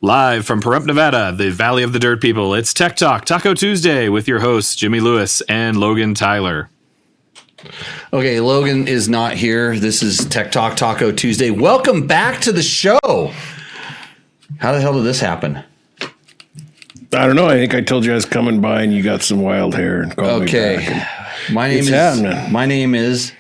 Live from Pahrump, Nevada, the Valley of the Dirt People, it's Tech Talk Taco Tuesday with your hosts, Jimmy Lewis and Logan Tyler. Okay, Logan is not here. This is Tech Talk Taco Tuesday. Welcome back to the show. How the hell did this happen? I don't know. I think I told you I was coming by and you got some wild hair and called me back. My name is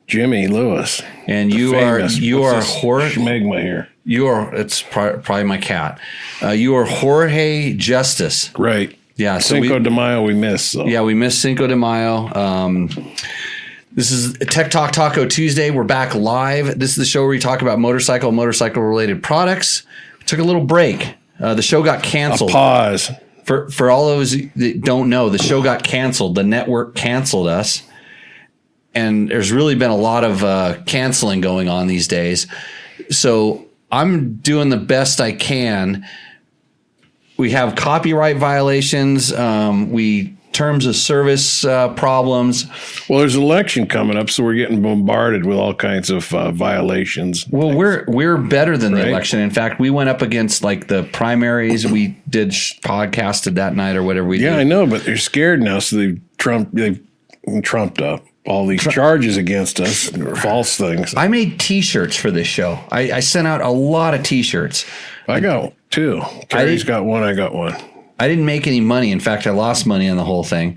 Jimmy Lewis. And you are schmegma here. It's probably my cat. You are Jorge Justice. Right. Yeah. Cinco de Mayo we missed. So. Yeah, we missed Cinco de Mayo. This is Tech Talk Taco Tuesday. We're back live. This is the show where we talk about motorcycle related products. We took a little break. The show got canceled. A pause. For all those that don't know, the show got canceled. The network canceled us. And there's really been a lot of canceling going on these days. So I'm doing the best I can. We have copyright violations. Terms of service problems. Well, there's an election coming up, so we're getting bombarded with all kinds of violations. Well, we're better than the election. In fact, we went up against like the primaries. We did podcasted that night or whatever we did. Yeah, I know, but they're scared now, so they've trumped up all these charges against us, false things. I made T-shirts for this show. I sent out a lot of T-shirts. I got two. Carrie's got one. I got one. I didn't make any money. In fact, I lost money on the whole thing,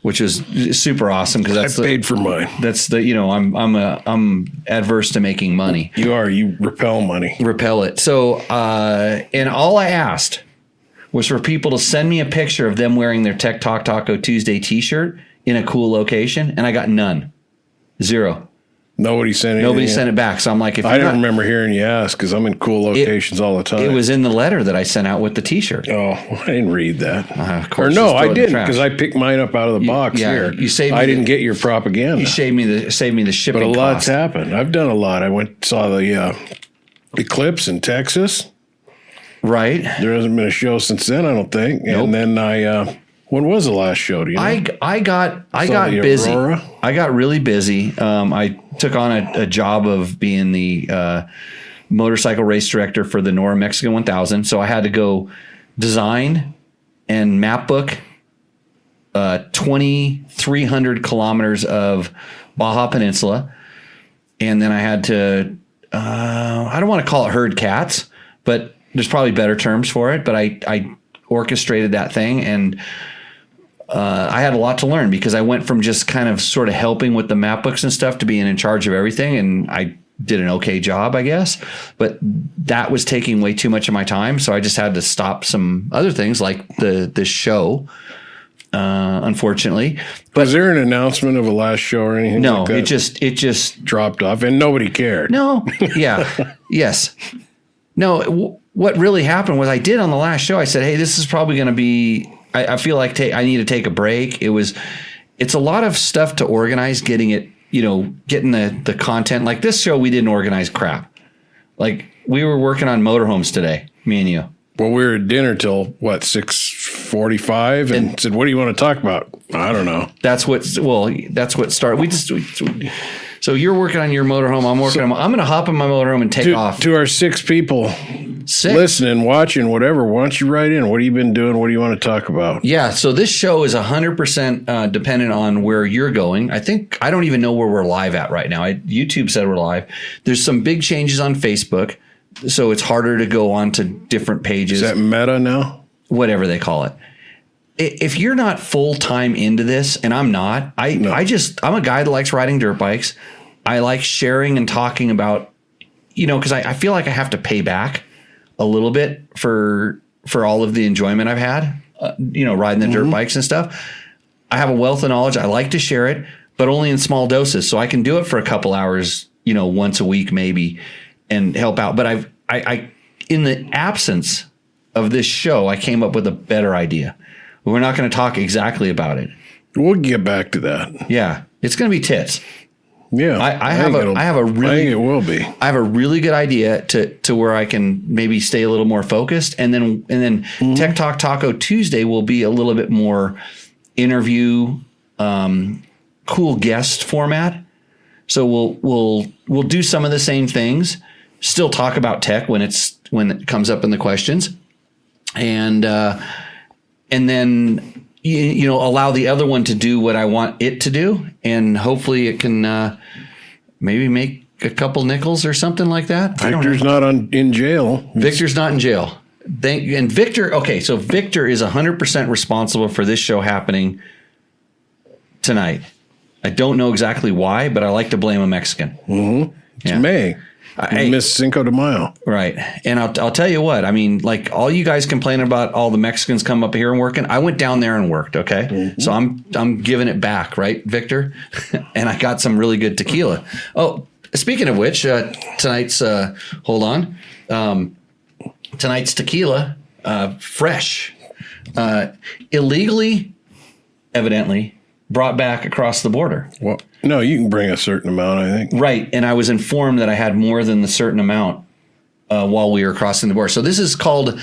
which is super awesome because I paid for mine. That's I'm adverse to making money. You repel money. Repel it. So and all I asked was for people to send me a picture of them wearing their Tech Talk Taco Tuesday T-shirt in a cool location, and I got none. Zero. Nobody sent it back. So I'm like, I don't remember hearing you ask because I'm in cool locations all the time. It was in the letter that I sent out with the T-shirt. Oh, I didn't read that. Of course, I didn't because I picked mine up out of the box here. You saved. I didn't get your propaganda. You saved me the shipping. But a lot's cost. happened. I've done a lot. I saw the eclipse in Texas. Right. There hasn't been a show since then, I don't think. Nope. And then when was the last show? Do you know? I got busy. Aurora? I got really busy. I took on a job of being the motorcycle race director for the Nora Mexican 1000. So I had to go design and map book 2,300 kilometers of Baja Peninsula. And then I had to, I don't want to call it herd cats, but there's probably better terms for it. But I orchestrated that thing, and I had a lot to learn because I went from just kind of sort of helping with the map books and stuff to being in charge of everything. And I did an okay job, I guess, but that was taking way too much of my time. So I just had to stop some other things like this show, unfortunately. But was there an announcement of a last show or anything? No, like that? it just dropped off and nobody cared. No. Yeah. Yes. No, what really happened was I did on the last show. I said, hey, this is probably going to be, I feel like I need to take a break. It's a lot of stuff to organize, getting the content. Like this show, we didn't organize crap. Like we were working on motorhomes today, me and you. Well, we were at dinner till 6:45 and said, what do you want to talk about? I don't know. That's what started. So you're working on your motorhome. I'm going to hop in my motorhome and take off. To our 6 people listening, watching, whatever, why don't you write in? What have you been doing? What do you want to talk about? Yeah. So this show is 100% dependent on where you're going. I don't even know where we're live at right now. YouTube said we're live. There's some big changes on Facebook. So it's harder to go on to different pages. Is that Meta now? Whatever they call it. If you're not full time into this, and I'm not, I'm a guy that likes riding dirt bikes. I like sharing and talking about, because I feel like I have to pay back a little bit for all of the enjoyment I've had, riding the dirt bikes and stuff. I have a wealth of knowledge. I like to share it, but only in small doses. So I can do it for a couple hours, once a week maybe, and help out. But I in the absence of this show, I came up with a better idea. We're not going to talk exactly about it. We'll get back to that. Yeah, it's going to be tits. Yeah, I think it will be. I have a really good idea to where I can maybe stay a little more focused, and then Tech Talk Taco Tuesday will be a little bit more interview, cool guest format. So we'll do some of the same things, still talk about tech when it comes up in the questions, and then allow the other one to do what I want it to do, and hopefully it can maybe make a couple nickels or something like that. Victor's not in jail. Victor's not in jail. And Victor, okay, so Victor is 100% responsible for this show happening tonight. I don't know exactly why, but I like to blame a Mexican. Mm-hmm. It's May. I miss Cinco de Mayo. Right. And I'll tell you what, I mean, like all you guys complain about all the Mexicans come up here and working. I went down there and worked. Okay. Mm-hmm. So I'm giving it back. Right, Victor? And I got some really good tequila. Oh, speaking of which, tonight's, hold on. Tonight's tequila, fresh, illegally, evidently, brought back across the border. Well, no, you can bring a certain amount, I think. Right, and I was informed that I had more than the certain amount while we were crossing the border. So this is called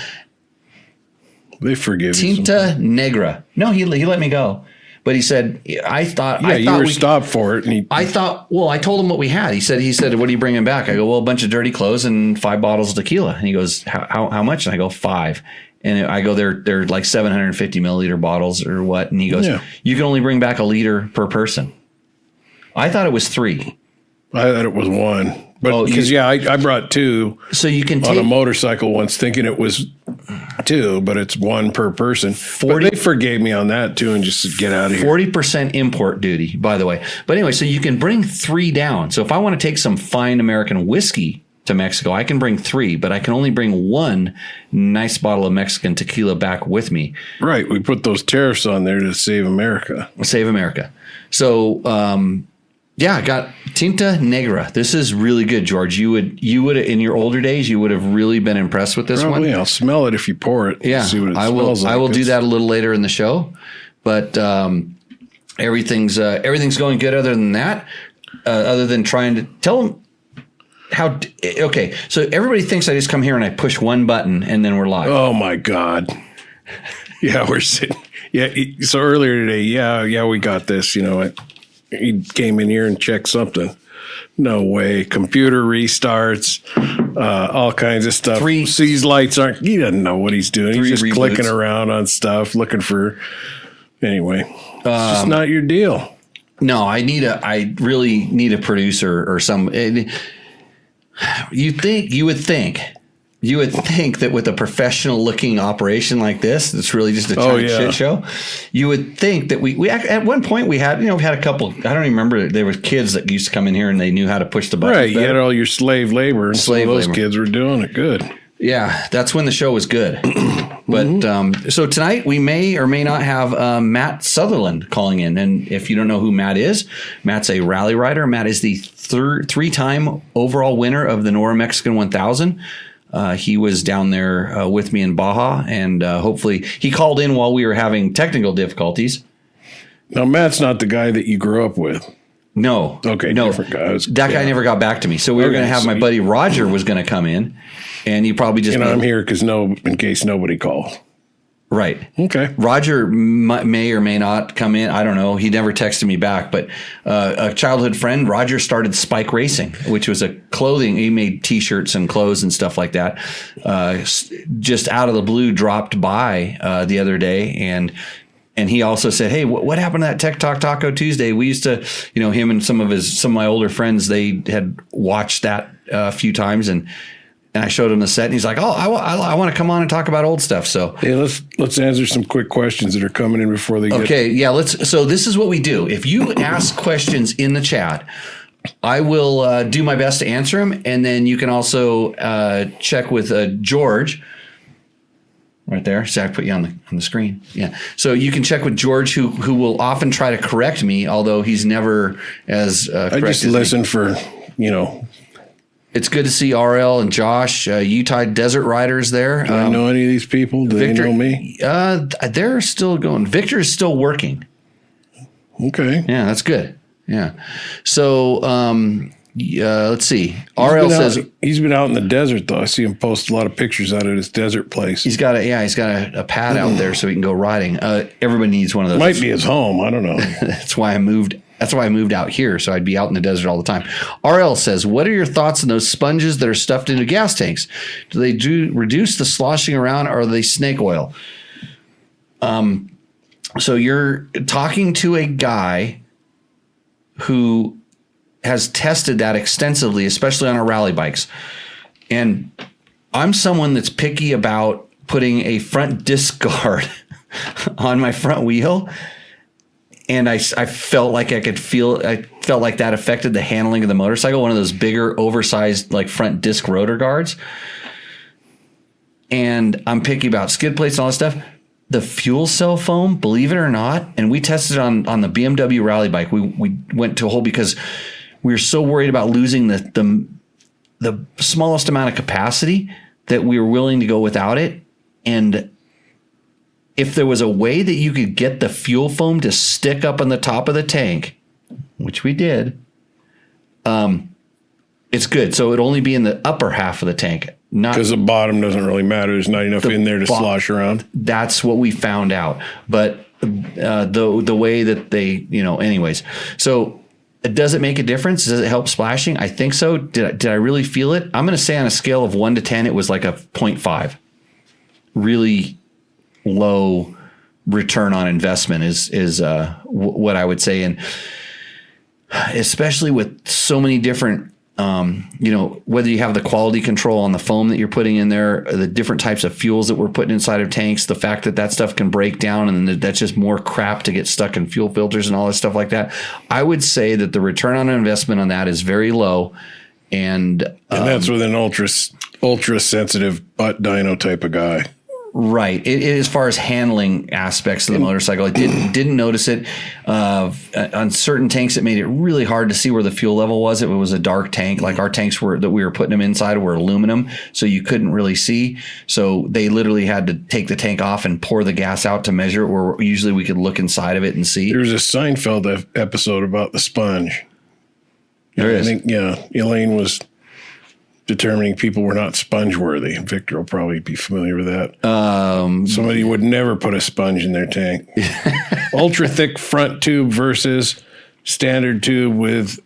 They forgive you. Tinta Negra. No, he let me go. But he said, I thought you were stopped for it. And I told him what we had. He said, what are you bringing back? I go, well, a bunch of dirty clothes and 5 bottles of tequila. And he goes, how much? And I go, 5. And I go, they're like 750 milliliter bottles or what? And he goes, you can only bring back a liter per person. I thought it was 3. I thought it was 1. But because I brought 2. So you can on a motorcycle once, thinking it was 2, but it's 1 per person. But they forgave me on that too, and just get out of here. 40% import duty, by the way. But anyway, so you can bring 3 down. So if I want to take some fine American whiskey to Mexico, I can bring 3, but I can only bring 1 nice bottle of Mexican tequila back with me. Right. We put those tariffs on there to save America. Save America. So, I got Tinta Negra. This is really good, George. You would in your older days, you would have really been impressed with this one. I'll smell it if you pour it. Yeah, see what it smells like. I will do that a little later in the show, but everything's going good. Other than that, other than trying to tell them how. Okay, so everybody thinks I just come here and I push one button and then we're live. Oh my God! Yeah, we're sitting. Yeah, so earlier today, we got this. He came in here and checked something. No way. Computer restarts, all kinds of stuff. Sees lights aren't. He doesn't know what he's doing. He's just reboots. Clicking around on stuff, looking for. Anyway, it's just not your deal. No, I really need a producer or some. You would think that with a professional looking operation like this, it's really just a giant shit show. You would think that we at one point we had a couple. I don't even remember. There were kids that used to come in here and they knew how to push the buttons. Right, you had all your slave labor, and those kids were doing it good. Yeah, that's when the show was good. But so tonight we may or may not have Matt Sutherland calling in. And if you don't know who Matt is, Matt's a rally rider. Matt is the 3-time overall winner of the Nora Mexican 1000. He was down there with me in Baja, and hopefully he called in while we were having technical difficulties. Now, Matt's not the guy that you grew up with. No. Okay, no. Different guy. That guy never got back to me. So we were going to have my buddy Roger was going to come in, and he probably just... I'm here because in case nobody calls. Right. Okay. Roger may or may not come in. I don't know. He never texted me back. But a childhood friend, Roger, started Spike Racing, which was a clothing. He made T-shirts and clothes and stuff like that. Just out of the blue, dropped by the other day, and he also said, "Hey, what happened to that Tech Talk Taco Tuesday? We used to, him and some of my older friends, they had watched that a few times and." And I showed him the set, and he's like, "Oh, I want to come on and talk about old stuff." So let's answer some quick questions that are coming in before they get. Okay, yeah, let's. So this is what we do. If you ask questions in the chat, I will do my best to answer them, and then you can also check with George. Right there. So I put you on the screen. Yeah. So you can check with George, who will often try to correct me, although he's never as correct. I just listen for. It's good to see RL and Josh, Utah Desert Riders there. Do I know any of these people? Do Victor, they know me? They're still going. Victor is still working. Okay. Yeah, that's good. Yeah. So let's see. RL says he's been out in the desert though. I see him post a lot of pictures out at his desert place. He's got a pad out there so he can go riding. Everybody needs one of those. Might be his home. I don't know. That's why I moved That's why I moved out here, so I'd be out in the desert all the time. RL says, what are your thoughts on those sponges that are stuffed into gas tanks? Do they reduce the sloshing around, or are they snake oil? So you're talking to a guy who has tested that extensively, especially on our rally bikes. And I'm someone that's picky about putting a front disc guard on my front wheel. And I felt like I felt like that affected the handling of the motorcycle, one of those bigger, oversized, like front disc rotor guards. And I'm picky about skid plates and all that stuff. The fuel cell foam, believe it or not, and we tested it on the BMW rally bike. We went to a hole because we were so worried about losing the smallest amount of capacity that we were willing to go without it. And if there was a way that you could get the fuel foam to stick up on the top of the tank, which we did, it's good. So it'd only be in the upper half of the tank. Not because the bottom doesn't really matter. There's not enough in there to slosh around. That's what we found out. But the way that they, anyways. So does it make a difference? Does it help splashing? I think so. Did I really feel it? I'm going to say on a scale of 1 to 10, it was like a 0.5. Really low return on investment is what I would say. And especially with so many different, whether you have the quality control on the foam that you're putting in there, the different types of fuels that we're putting inside of tanks, the fact that stuff can break down and that's just more crap to get stuck in fuel filters and all this stuff like that. I would say that the return on investment on that is very low. And that's with an ultra sensitive butt dyno type of guy. Right. As far as handling aspects of the motorcycle, I didn't notice it. On certain tanks, it made it really hard to see where the fuel level was. It was a dark tank. Like our tanks that we were putting them inside were aluminum, so you couldn't really see. So they literally had to take the tank off and pour the gas out to measure it, where usually we could look inside of it and see. There was a Seinfeld episode about the sponge. There is. I think, Elaine was determining people were not sponge worthy. Victor will probably be familiar with that. Somebody would never put a sponge in their tank. Ultra thick front tube versus standard tube with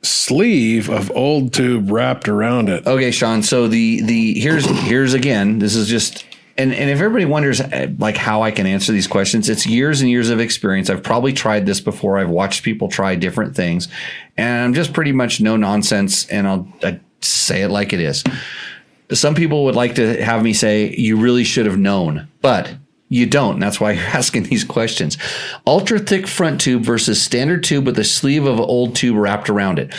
sleeve of old tube wrapped around it. Okay, Sean. So here's again. This is just. And if everybody wonders like how I can answer these questions, it's years and years of experience. I've probably tried this before. I've watched people try different things, and I'm just pretty much no nonsense. And I say it like it is. Some people would like to have me say, you really should have known, but you don't. And that's why you're asking these questions. Ultra thick front tube versus standard tube with a sleeve of old tube wrapped around it.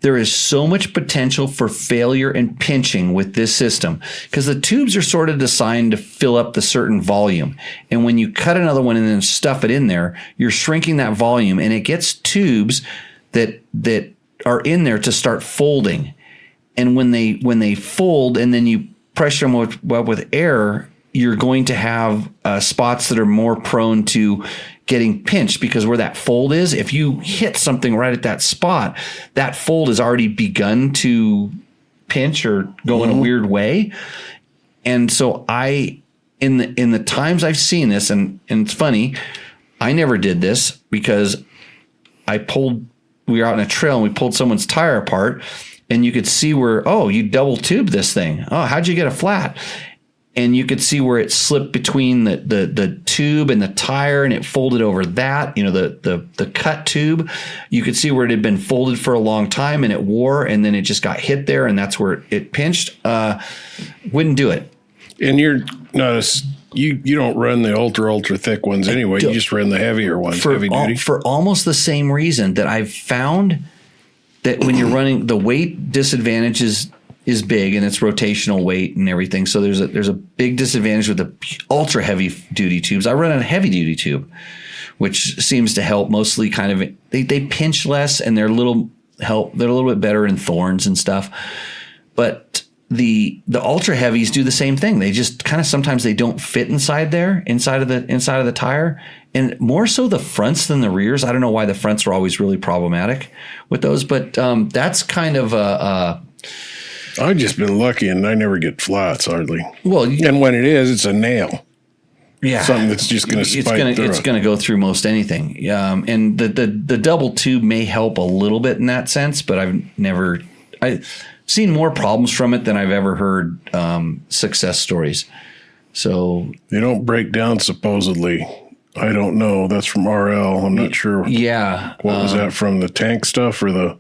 There is so much potential for failure and pinching with this system because the tubes are sort of designed to fill up the certain volume. And when you cut another one and then stuff it in there, you're shrinking that volume, and it gets tubes that are in there to start folding. And when they fold and then you pressure them with air, you're going to have spots that are more prone to getting pinched, because where that fold is, if you hit something right at that spot, that fold has already begun to pinch or go in a weird way. And so in the times I've seen this, and it's funny, I never did this because we were out in a trail and we pulled someone's tire apart. And you could see where, you double tubed this thing. Oh, how'd you get a flat? And you could see where it slipped between the tube and the tire, and it folded over that, the cut tube. You could see where it had been folded for a long time and it wore, and then it just got hit there, and that's where it pinched. Wouldn't do it. And you're not you don't run the ultra thick ones anyway. You just run the heavier ones, heavy duty. For almost the same reason that I've found that when you're running, the weight disadvantage is big, and it's rotational weight and everything. So there's a big disadvantage with the ultra heavy duty tubes. I run a heavy duty tube, which seems to help mostly kind of, they pinch less, and they're a little bit better in thorns and stuff. But the ultra heavies do the same thing. They just kind of, sometimes they don't fit inside of the tire, and more so the fronts than the rears. I don't know why the fronts are always really problematic with those, but that's kind of I've just been lucky, and I never get flats hardly. Well, and when it is, it's a nail. something that's just going to spike through. It's going to go through most anything. And the double tube may help a little bit in that sense, but I've seen more problems from it than I've ever heard success stories. So they don't break down supposedly. I don't know. That's from RL. I'm not sure. Yeah. What was that from, the tank stuff or the?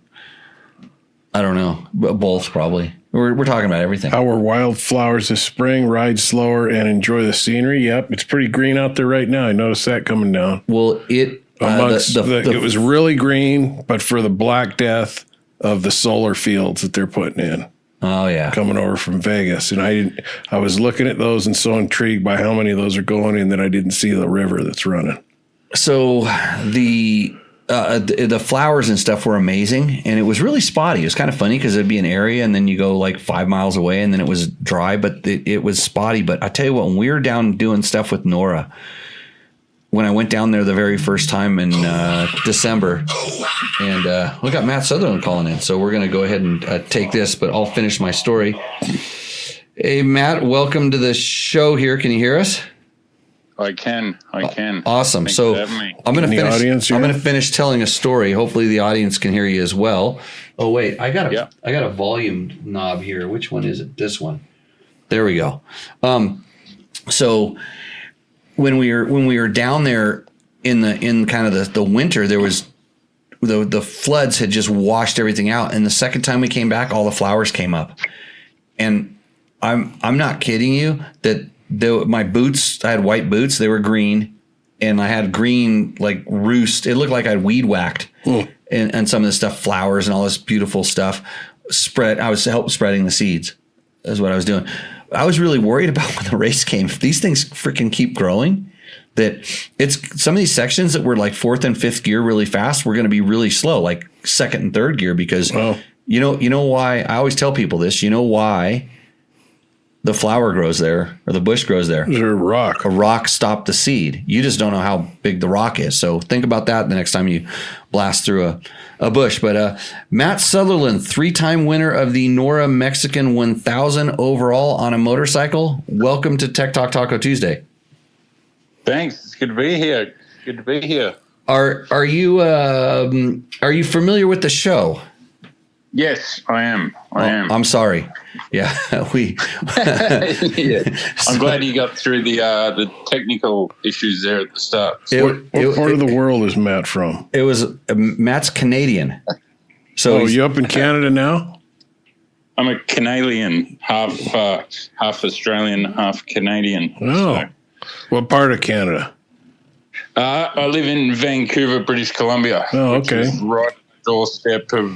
I don't know. Both probably. We're talking about everything. How were wildflowers this spring? Ride slower and enjoy the scenery. Yep, it's pretty green out there right now. I noticed that coming down. Well, it was really green, but for the Black Death of the solar fields that they're putting in. Oh yeah, coming over from Vegas, and I was looking at those and so intrigued by how many of those are going in that I didn't see the river that's running. So the flowers and stuff were amazing, and it was really spotty. It was kind of funny because it'd be an area, and then you go like 5 miles away, and then it was dry, but it was spotty. But I tell you what, when we were down doing stuff with Nora, when I went down there the very first time in December, and we got Matt Sutherland calling in, so we're going to go ahead and take this, but I'll finish my story. Hey, Matt, welcome to the show here. Can you hear us? I can. Awesome. Thanks so for having me. I'm going to finish telling a story. Hopefully the audience can hear you as well. Oh wait, I got a volume knob here. Which one is it? This one. There we go. So when we were down there in kind of the winter, there was the floods had just washed everything out, and the second time we came back, all the flowers came up. And I'm not kidding you that my boots, I had white boots, they were green, and I had green like roost. It looked like I'd weed whacked and some of this stuff, flowers and all this beautiful stuff. I was help spreading the seeds is what I was doing. I was really worried about when the race came. If these things freaking keep growing, that it's some of these sections that were like 4th and 5th gear really fast, we're going to be really slow, like 2nd and 3rd gear, because you know why I always tell people this, why the flower grows there or the bush grows there. There's a rock. A rock stopped the seed. You just don't know how big the rock is. So think about that the next time you blast through a bush. But Matt Sutherland, 3-time winner of the Nora Mexican 1000 overall on a motorcycle. Welcome to Tech Talk Taco Tuesday. Thanks. It's good to be here. Are you familiar with the show? Yes, I am. I am. I'm sorry. Yeah, Yeah. I'm glad you got through the technical issues there at the start. What part of the world is Matt from? It was Matt's Canadian. So you up in Canada now? I'm a Canadian, half Australian, half Canadian. Oh, so. What part of Canada? I live in Vancouver, British Columbia. Oh, okay. Which is right doorstep of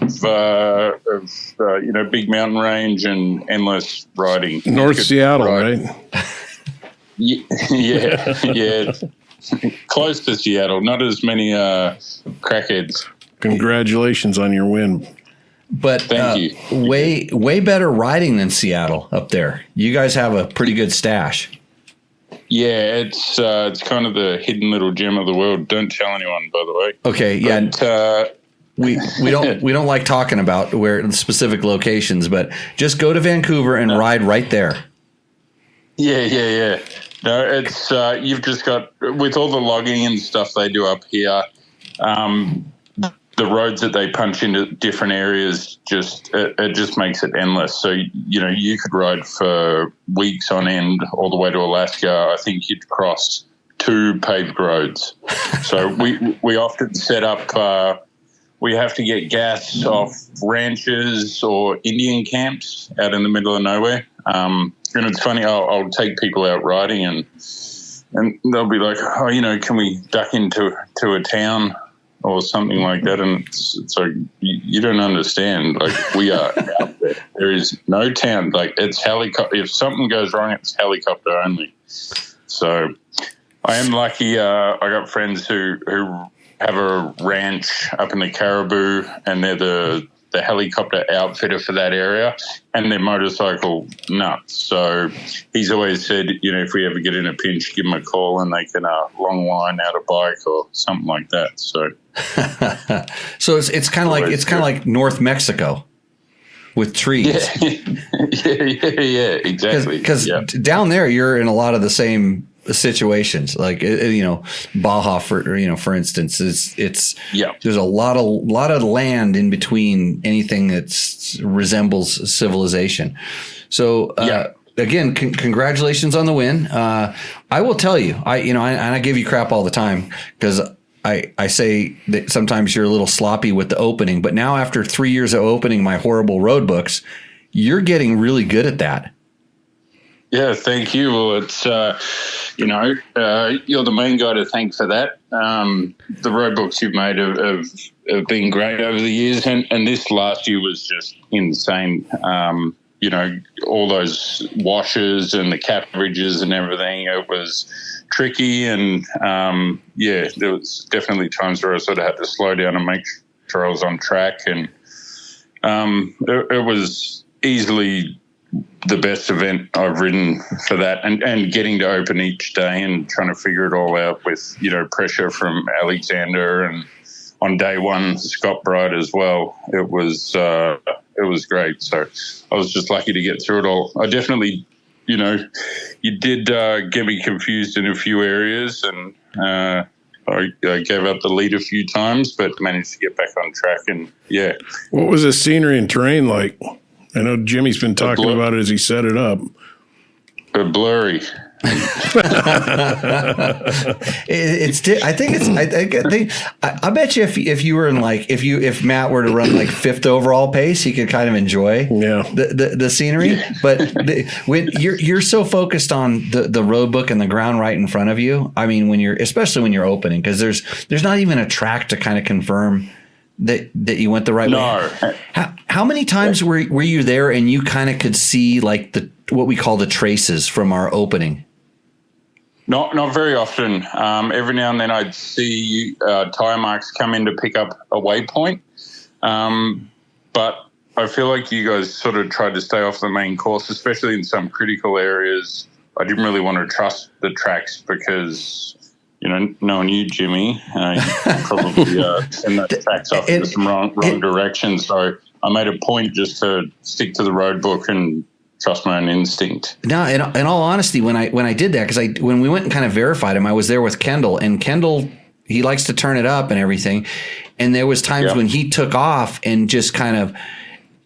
big mountain range and endless riding. North Seattle, right? Yeah. Close to Seattle, not as many crackheads. Congratulations on your win. But thank you. Way better riding than Seattle up there. You guys have a pretty good stash. Yeah, it's kind of the hidden little gem of the world. Don't tell anyone, by the way. Okay, yeah. But, we don't like talking about where the specific locations, but just go to Vancouver and ride right there. Yeah. No, it's you've just got, with all the logging and stuff they do up here, the roads that they punch into different areas it just makes it endless. So you could ride for weeks on end all the way to Alaska. I think you'd cross 2 paved roads. So we often set up. We have to get gas off ranches or Indian camps out in the middle of nowhere. And it's funny, I'll take people out riding and they'll be like, can we duck into a town or something like that? And it's like, you don't understand. Like, we are out there. There is no town. Like, it's helicopter. If something goes wrong, it's helicopter only. So I am lucky. I got friends who have a ranch up in the Caribou, and they're the helicopter outfitter for that area, and they're motorcycle nuts. So he's always said, if we ever get in a pinch, give them a call and they can long line out a bike or something like that. So, so it's kind of like North Mexico with trees. Yeah, exactly. Because down there, you're in a lot of the same situations. Like, Baja, for instance, there's a lot of land in between anything that resembles civilization. So, again, congratulations on the win. I will tell you, I give you crap all the time because I say that sometimes you're a little sloppy with the opening, but now after 3 years of opening my horrible road books, you're getting really good at that. Yeah, thank you. Well, it's, you're the main guy to thank for that. The road books you've made have been great over the years, and this last year was just insane. All those washes and the cap bridges and everything, it was tricky. And, there was definitely times where I sort of had to slow down and make sure I was on track. And it was easily the best event I've ridden for that, and getting to open each day and trying to figure it all out with, pressure from Alexander and on day one, Scott Bright as well. It was great. So I was just lucky to get through it all. I definitely, you did get me confused in a few areas, and I gave up the lead a few times, but managed to get back on track. And yeah. What was the scenery and terrain like? I know Jimmy's been talking about it as he set it up. Blurry. I bet you if you were in if Matt were to run like 5th overall pace, he could kind of enjoy the scenery. Yeah. But when you're so focused on the road book and the ground right in front of you. I mean, especially when you're opening, because there's not even a track to kind of confirm that you went the right way. How many times were you there and you kind of could see like what we call the traces from our opening? Not very often. Every now and then I'd see tire marks come in to pick up a waypoint. But I feel like you guys sort of tried to stay off the main course, especially in some critical areas. I didn't really want to trust the tracks because, knowing you, Jimmy, you probably send those tracks off in some wrong direction. So I made a point just to stick to the road book and trust my own instinct. Now, in all honesty, when I did that, because when we went and kind of verified him, I was there with Kendall, and Kendall, he likes to turn it up and everything. And there was times when he took off and just kind of,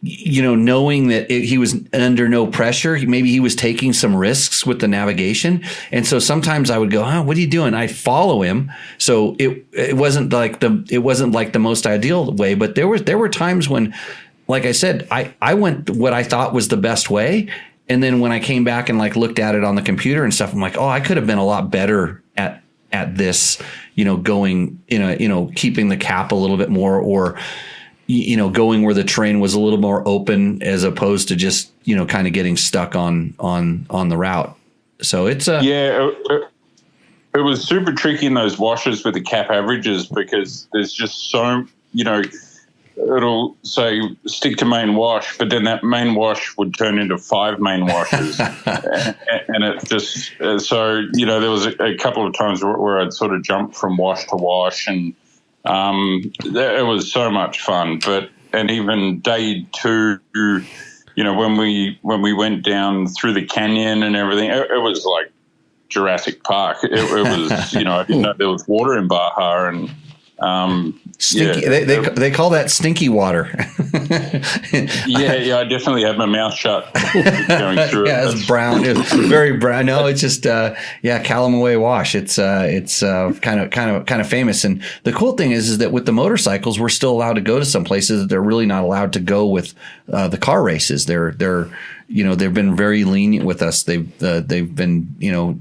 knowing that he was under no pressure, maybe he was taking some risks with the navigation. And so sometimes I would go, what are you doing? I'd follow him. So it wasn't like the most ideal way, but there were times when, like I said, I went what I thought was the best way. And then when I came back and looked at it on the computer and stuff, I'm like, I could have been a lot better at this, going, keeping the cap a little bit more, or, going where the terrain was a little more open as opposed to just, kind of getting stuck on the route. So it's it was super tricky in those washes with the cap averages, because there's just so, it'll say stick to main wash, but then that main wash would turn into 5 main washes. and it just, so, there was a couple of times where I'd sort of jump from wash to wash, and it was so much fun. And even day 2, when we went down through the canyon and everything, it was like Jurassic Park. It was, I didn't know there was water in Baja, and stinky. They call that stinky water. I definitely had my mouth shut going through it. It's brown. It's very brown. No, it's just Calamaway Wash. It's kind of famous. And the cool thing is that with the motorcycles, we're still allowed to go to some places that they're really not allowed to go with the car races. They've been very lenient with us. They've been,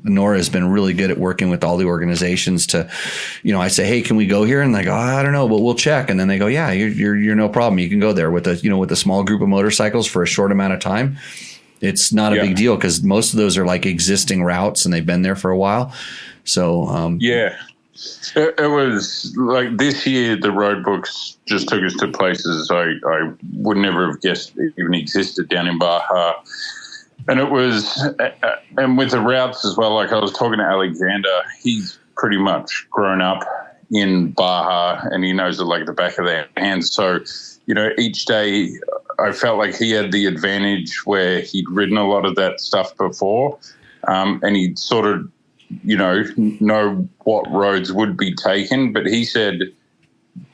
Nora has been really good at working with all the organizations to, I say, hey, can we go here? And they go, I don't know, but we'll check. And then they go, yeah, you're no problem. You can go there with a small group of motorcycles for a short amount of time. It's not a big deal, because most of those are like existing routes and they've been there for a while. So, it was like this year, the road books just took us to places I would never have guessed even existed down in Baja. And it was, and with the routes as well, like I was talking to Alexander, he's pretty much grown up in Baja and he knows it like the back of their hands. So, each day I felt like he had the advantage where he'd ridden a lot of that stuff before, and he'd sort of know what roads would be taken, but he said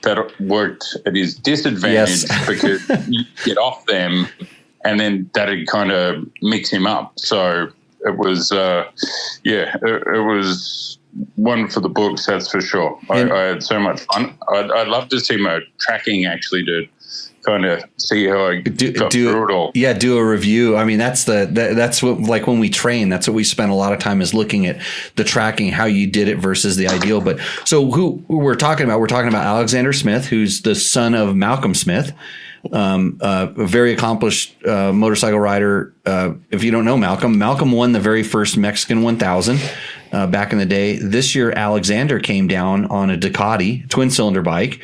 that it worked at his disadvantage because you get off them and then that'd kind of mix him up. So it was, it was one for the books, that's for sure. I had so much fun. I'd love to see my tracking actually to kind of see how I got through it all. Yeah, do a review. I mean, that's what, like when we train, that's what we spend a lot of time is looking at the tracking, how you did it versus the ideal. But so who we're talking about? We're talking about Alexander Smith, who's the son of Malcolm Smith, a very accomplished motorcycle rider. If you don't know Malcolm won the very first Mexican 1000 back in the day. This year, Alexander came down on a Ducati twin cylinder bike.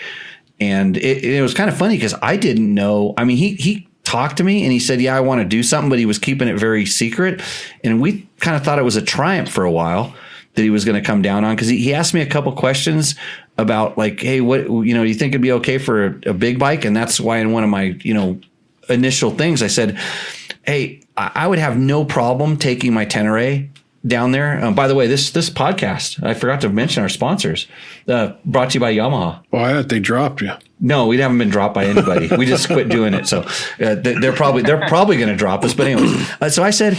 And it was kind of funny because I didn't know. I mean, he talked to me and he said, yeah, I want to do something, but he was keeping it very secret. And we kind of thought it was a triumph for a while that he was going to come down on, because he asked me a couple questions about like, hey, what, do you think it'd be okay for a big bike? And that's why in one of my, initial things, I said, hey, I would have no problem taking my Tenere down there. By the way, this podcast, I forgot to mention our sponsors, brought to you by Yamaha. Well, I thought they dropped you. No, we haven't been dropped by anybody. We just quit doing it. So they're probably going to drop us. But anyways, so I said,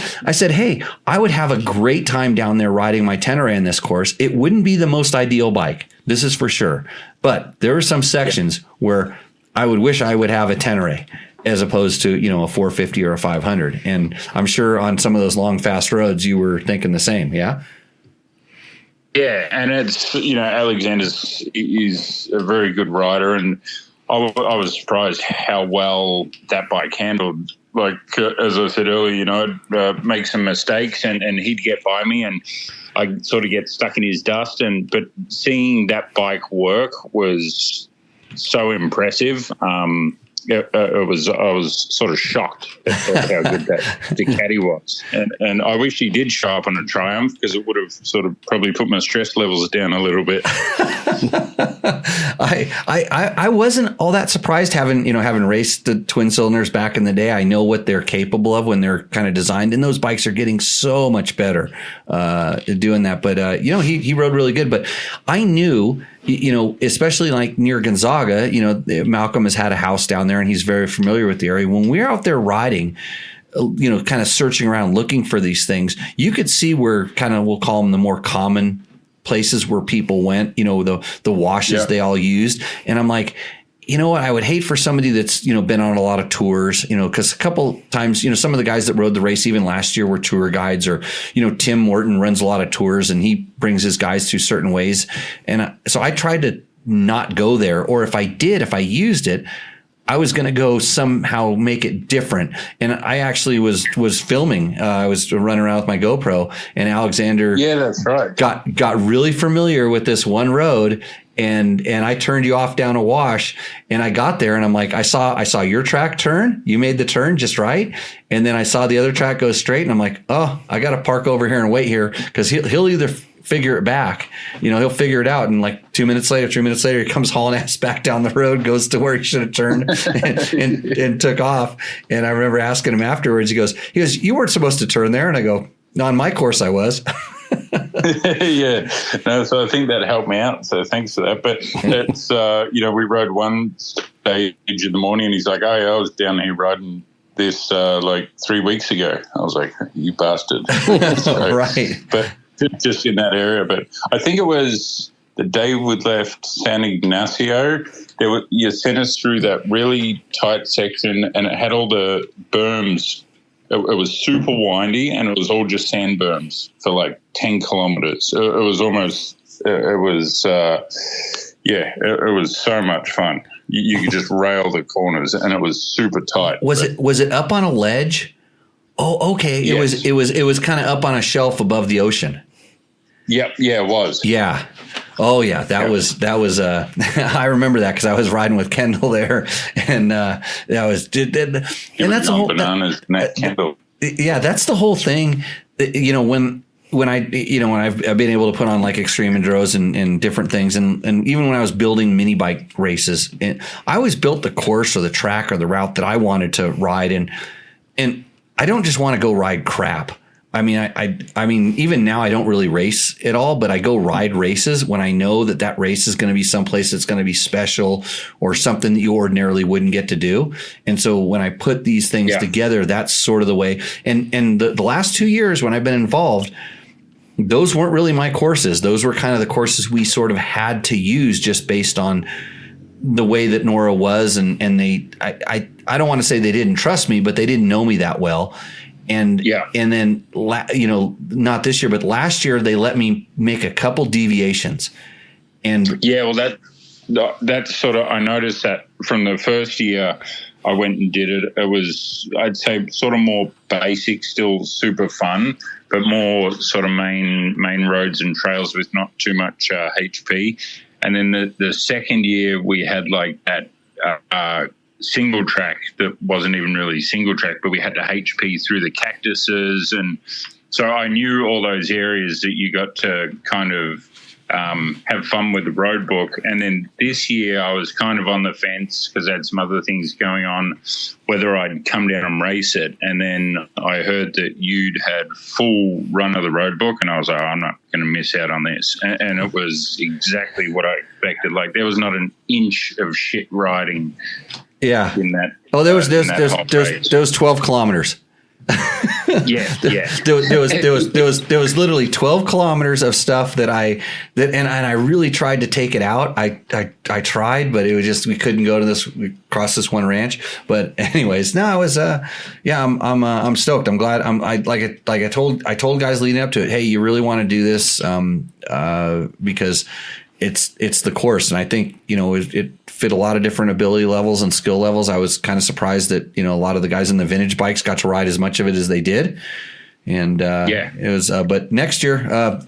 hey, I would have a great time down there riding my Tenere in this course. It wouldn't be the most ideal bike. This is for sure. But there are some sections where I would wish I would have a Tenere as opposed to, a 450 or a 500. And I'm sure on some of those long, fast roads, you were thinking the same. Yeah. Yeah. And it's, he's a very good rider. And I was surprised how well that bike handled. Like, as I said earlier, I'd make some mistakes and he'd get by me and I'd sort of get stuck in his dust. But seeing that bike work was so impressive. I was sort of shocked at how good that Ducati was, and I wish he did show up on a Triumph, because it would have sort of probably put my stress levels down a little bit. I wasn't all that surprised having raced the twin cylinders back in the day. I know what they're capable of when they're kind of designed, and those bikes are getting so much better doing that. But he rode really good. But I knew, especially like near Gonzaga, Malcolm has had a house down there and he's very familiar with the area. When we're out there riding, kind of searching around looking for these things, you could see where kind of, we'll call them the more common places where people went, the washes they all used. And I'm like, what? I would hate for somebody that's, been on a lot of tours, because a couple times, some of the guys that rode the race even last year were tour guides, or, Tim Morton runs a lot of tours and he brings his guys through certain ways. And so I tried to not go there, or if I used it, I was going to go somehow make it different. And I actually was filming. I was running around with my GoPro, and Alexander that's right. got really familiar with this one road. And I turned you off down a wash, and I got there and I'm like, I saw your track turn. You made the turn just right. And then I saw the other track go straight, and I'm like, oh, I got to park over here and wait here, because he'll either figure it back, he'll figure it out. And like 2 minutes later, 3 minutes later, he comes hauling ass back down the road, goes to where he should have turned and took off. And I remember asking him afterwards, he goes, you weren't supposed to turn there. And I go, no, on my course I was. Yeah. No, so I think that helped me out. So thanks for that. But it's, we rode one stage in the morning and he's like, oh, yeah, I was down here riding this like 3 weeks ago. I was like, you bastard. So, right. But just in that area. But I think it was the day we left San Ignacio. You sent us through that really tight section and it had all the berms. It was super windy, and it was all just sand berms for like 10 kilometers. It was so much fun. You could just rail the corners, and it was super tight. Was it up on a ledge? Oh, okay. Yes. It was kind of up on a shelf above the ocean. Yep. Yeah, it was. Yeah. Oh yeah, that was I remember that because I was riding with Kendall there, and that was and that's the whole bananas Kendall. Yeah, that's the whole thing. When I've been able to put on like extreme enduros and different things, and even when I was building mini bike races, I always built the course or the track or the route that I wanted to ride in, and I don't just want to go ride crap. I mean, even now I don't really race at all, but I go ride races when I know that race is going to be someplace that's going to be special or something that you ordinarily wouldn't get to do. And so when I put these things together, that's sort of the way. And the last 2 years when I've been involved, those weren't really my courses. Those were kind of the courses we sort of had to use just based on the way that Nora was. And I don't want to say they didn't trust me, but they didn't know me that well. And then, not this year, but last year they let me make a couple deviations. And that's sort of, I noticed that from the first year I went and did it. It was, I'd say, sort of more basic, still super fun, but more sort of main roads and trails with not too much HP. And then the second year we had like that single track that wasn't even really single track, but we had to HP through the cactuses. And so I knew all those areas that you got to kind of have fun with the road book. And then this year I was kind of on the fence because I had some other things going on, whether I'd come down and race it. And then I heard that you'd had full run of the road book, and I was like, I'm not going to miss out on this. And it was exactly what I expected. Like there was not an inch of shit riding. Yeah. In that. Oh, there was 12 kilometers. Yeah. There was literally 12 kilometers of stuff that I really tried to take it out. I tried, but it was just, we couldn't go to across this one ranch. But anyways, no, it was I'm stoked. I'm glad. I told guys leading up to it, hey, you really want to do this because it's the course. And I think, it fit a lot of different ability levels and skill levels. I was kind of surprised that, a lot of the guys in the vintage bikes got to ride as much of it as they did. And it was, but next year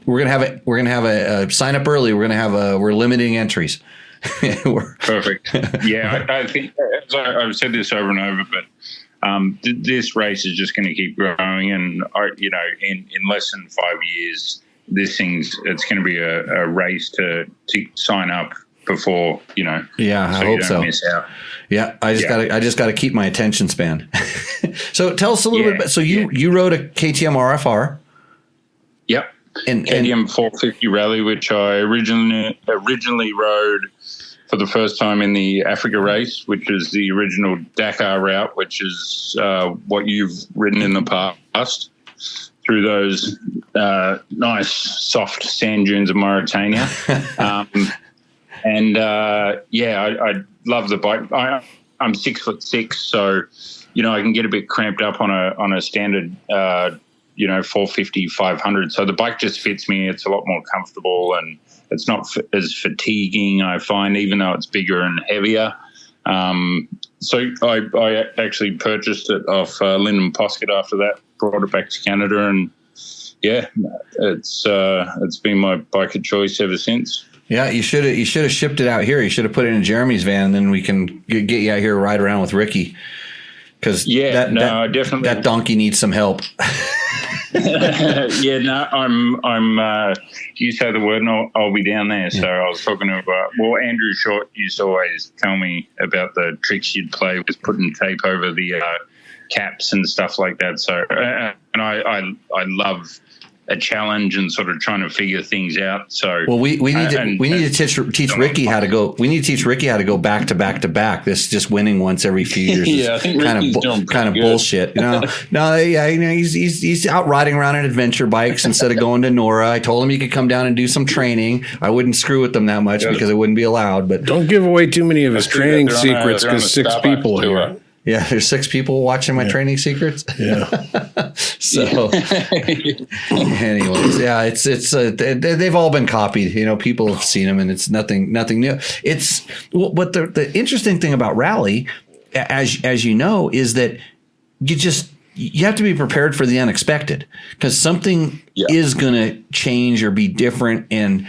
we're going to have a sign up early. We're limiting entries. Perfect. Yeah. I think I've said this over and over, but this race is just going to keep growing. And, in less than 5 years, it's going to be a race to sign up before, Yeah, so I hope so. Miss out. Yeah, I just got to keep my attention span. So tell us a little bit about, so you rode a KTM RFR. Yep. And KTM 450 Rally, which I originally rode for the first time in the Africa race, which is the original Dakar route, which is what you've ridden in the past, through those nice soft sand dunes of Mauritania. I love the bike. I'm 6'6", so I can get a bit cramped up on a standard 450, 500. So the bike just fits me. It's a lot more comfortable and it's not as fatiguing, I find, even though it's bigger and heavier. So I actually purchased it off Lyndon Poskett after that, brought it back to Canada, and it's been my bike of choice ever since. Yeah, you should have shipped it out here. You should have put it in Jeremy's van, and then we can get you out here to ride around with Ricky. Because definitely that donkey needs some help. I'm. You say the word, and I'll be down there. So I was talking to Andrew Short used to always tell me about the tricks you'd play with putting tape over the caps and stuff like that. So and I love a challenge and sort of trying to figure things out. So we need to teach Ricky how to go. We need to teach Ricky how to go back to back to back. This just winning once every few years I think kind of bullshit. He's out riding around on adventure bikes instead of going to Nora. I told him he could come down and do some training. I wouldn't screw with them that much because it wouldn't be allowed. But don't give away too many of his training secrets because 6 people here. Yeah, there's 6 people watching my training secrets. Yeah. So, anyways, it's they've all been copied. People have seen them, and it's nothing new. It's what the interesting thing about rally, as you know, is that you have to be prepared for the unexpected because something is going to change or be different, and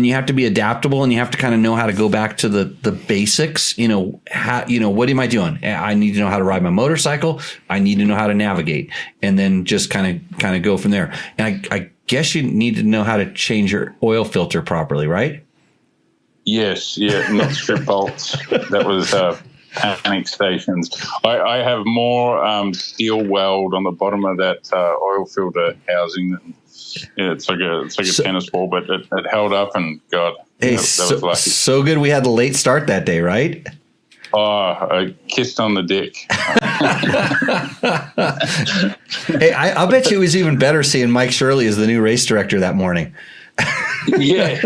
you have to be adaptable, and you have to kind of know how to go back to the basics. What am I doing? I need to know how to ride my motorcycle. I need to know how to navigate, and then just kind of go from there. And I guess you need to know how to change your oil filter properly, right? Yes. Yeah. Not strip bolts. That was panic stations. I have more steel weld on the bottom of that oil filter housing than it's like a tennis ball, but it held up, and God, hey, that was lucky. So good we had the late start that day, right? Oh, I kissed on the dick. Hey, I'll bet you it was even better seeing Mike Shirley as the new race director that morning. yeah.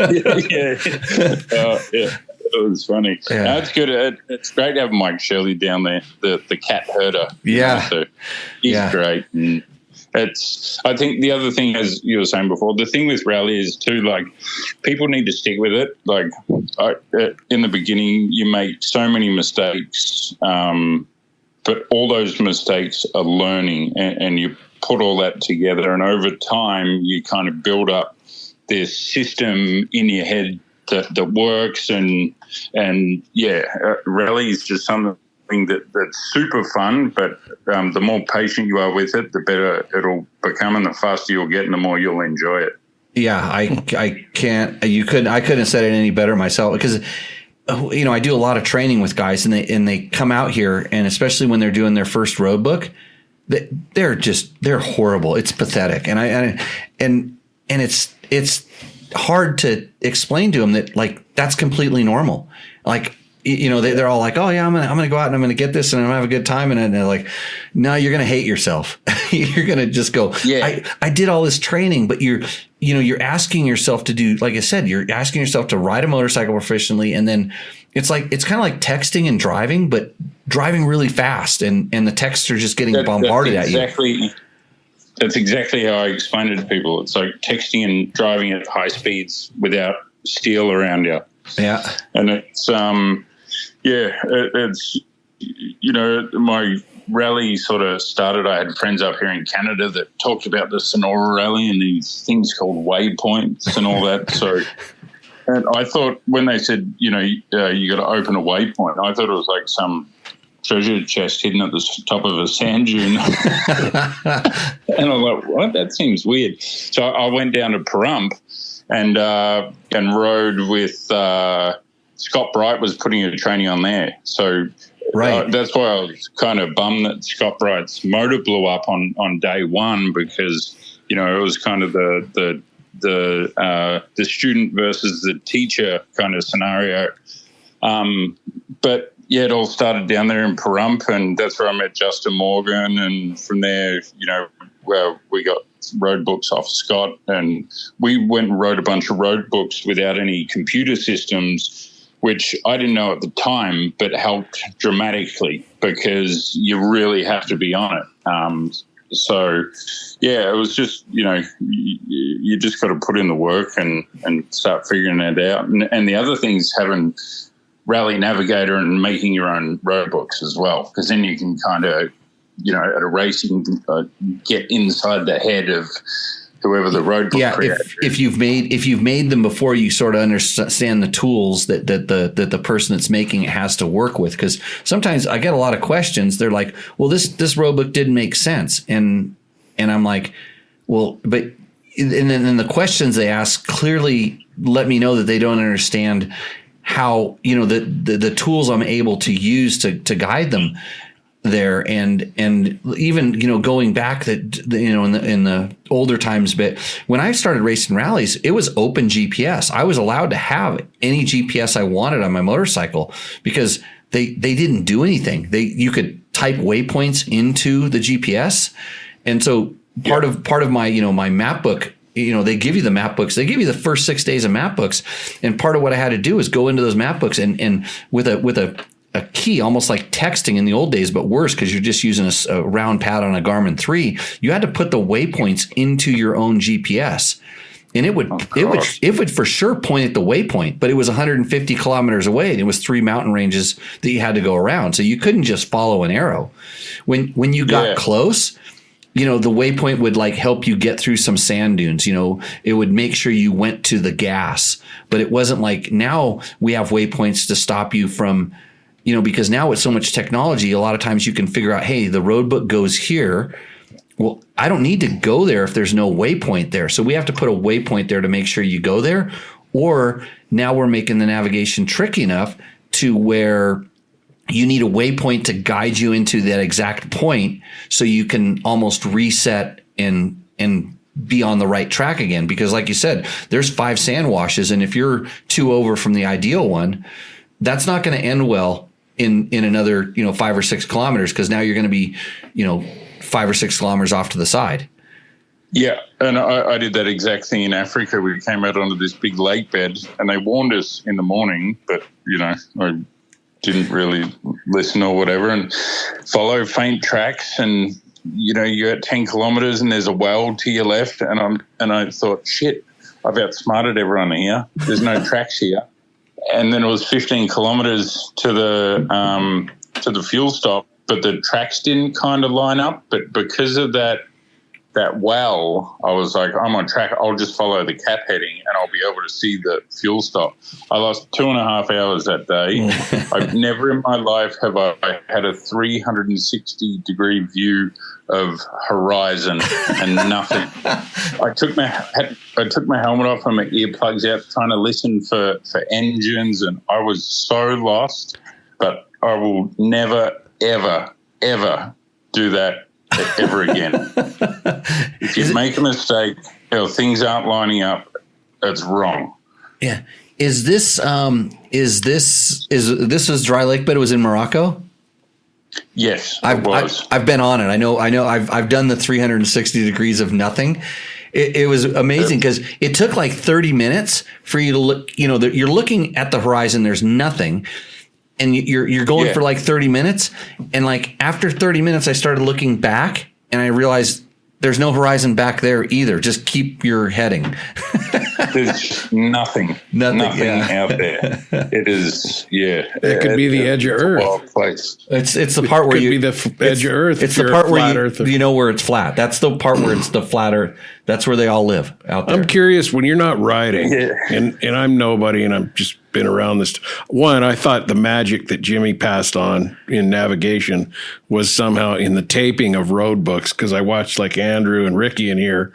It was funny. Yeah. No, it's good. It's great to have Mike Shirley down there, the cat herder. Yeah. So he's great. And I think the other thing, as you were saying before, the thing with rally is too, like, people need to stick with it. Like, in the beginning, you make so many mistakes, but all those mistakes are learning, and you put all that together, and over time, you kind of build up this system in your head that works, and rally is just something that's super fun, but the more patient you are with it, the better it'll become, and the faster you'll get, and the more you'll enjoy it. Yeah, I couldn't have said it any better myself, because I do a lot of training with guys, and they come out here, and especially when they're doing their first road book, they're horrible. It's pathetic, and it's hard to explain to them that, like, that's completely normal. Like, they're all like, oh yeah, I'm gonna go out and I'm gonna get this and I'm gonna have a good time, and they're like, no, you're gonna hate yourself. You're gonna just go, I did all this training, but you're asking yourself to do, like I said, you're asking yourself to ride a motorcycle proficiently, and then it's kind of like texting and driving, but driving really fast, and the texts are just getting bombarded at you. That's exactly how I explain it to people. It's like texting and driving at high speeds without steel around you. Yeah. And it's, it's, my rally sort of started. I had friends up here in Canada that talked about the Sonora Rally and these things called waypoints and all that. So, and I thought when they said, you got to open a waypoint, I thought it was like some treasure chest hidden at the top of a sand dune. And I'm like, what? That seems weird. So I went down to Pahrump and rode with Scott Bright was putting a training on there. So that's why I was kind of bummed that Scott Bright's motor blew up on day one, because, it was kind of the student versus the teacher kind of scenario. But yeah, it all started down there in Pahrump, and that's where I met Justin Morgan. And from there, where we got road books off Scott, and we went and wrote a bunch of road books without any computer systems, which I didn't know at the time, but helped dramatically, because you really have to be on it. So, yeah, it was just, you just got to put in the work and start figuring it out. And the other thing is having Rally Navigator and making your own road books as well, because then you can kind of, at a race, you can get inside the head of whoever the road book creator. If you've made them before, you sort of understand the tools that the person that's making it has to work with. Because sometimes I get a lot of questions. They're like, well, this road book didn't make sense, and I'm like, well, but and then the questions they ask clearly let me know that they don't understand how, the tools I'm able to use to guide them there. And even, going back that, in the older times, but when I started racing rallies, it was open GPS. I was allowed to have any GPS I wanted on my motorcycle, because they didn't do anything. You could type waypoints into the GPS. And so part of my, my map book, they give you the map books. They give you the first 6 days of map books. And part of what I had to do is go into those map books and with a key, almost like texting in the old days, but worse, because you're just using a round pad on a Garmin 3. You had to put the waypoints into your own GPS. And it would for sure point at the waypoint, but it was 150 kilometers away, and it was 3 mountain ranges that you had to go around. So you couldn't just follow an arrow. When you got close, the waypoint would like help you get through some sand dunes. It would make sure you went to the gas, but it wasn't like now we have waypoints to stop you from, because now with so much technology, a lot of times you can figure out, hey, the road book goes here. Well, I don't need to go there if there's no waypoint there. So we have to put a waypoint there to make sure you go there. Or now we're making the navigation tricky enough to where you need a waypoint to guide you into that exact point so you can almost reset and be on the right track again. Because like you said, there's 5 sand washes, and if you're 2 over from the ideal one, that's not going to end well in another, 5 or 6 kilometers, because now you're going to be, 5 or 6 kilometers off to the side. Yeah, and I did that exact thing in Africa. We came out onto this big lake bed, and they warned us in the morning, but, I didn't really listen or whatever, and follow faint tracks, and, you're at 10 kilometres and there's a well to your left, and I thought, shit, I've outsmarted everyone here. There's no tracks here. And then it was 15 kilometres to the fuel stop, but the tracks didn't kind of line up. But because of that well, I was like, I'm on track. I'll just follow the cap heading and I'll be able to see the fuel stop. I lost 2.5 hours that day. I've never in my life have I had a 360-degree view of horizon and nothing. I took my helmet off and my earplugs out, trying to listen for engines, and I was so lost. But I will never, ever, ever do that ever again. If you make a mistake, things aren't lining up, it's wrong. Yeah. This was Dry Lake, but it was in Morocco? Yes, I've been on it. I know. I've done the 360 degrees of nothing. It was amazing because it took like 30 minutes for you to look, you're looking at the horizon. There's nothing. And you're going for like 30 minutes. And like after 30 minutes, I started looking back and I realized there's no horizon back there either. Just keep your heading. There's nothing out there. It is, It could be the edge of Earth. Wild place. It's the part where you could be the edge of Earth. It's the part where you know where it's flat. That's the part where it's the flat Earth. That's where they all live out there. I'm curious, when you're not riding, and I'm nobody, and I've just been around this. One, I thought the magic that Jimmy passed on in navigation was somehow in the taping of road books, because I watched like Andrew and Ricky in here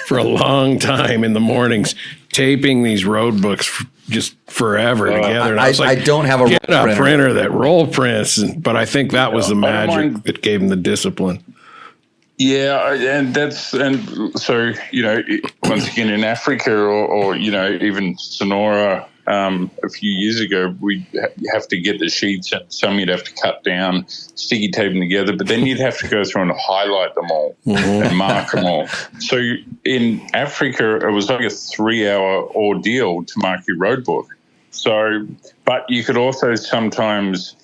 for a long time in the mornings taping these road books just forever together. And I was like, I don't have a printer that roll prints, but I think that was the magic that gave him the discipline. Yeah, and so once again in Africa or even Sonora, a few years ago, we'd have to get the sheets, and some you'd have to cut down, sticky tape them together, but then you'd have to go through and highlight them all and mark them all. So in Africa, it was like a 3-hour ordeal to mark your road book. So, but you could also sometimes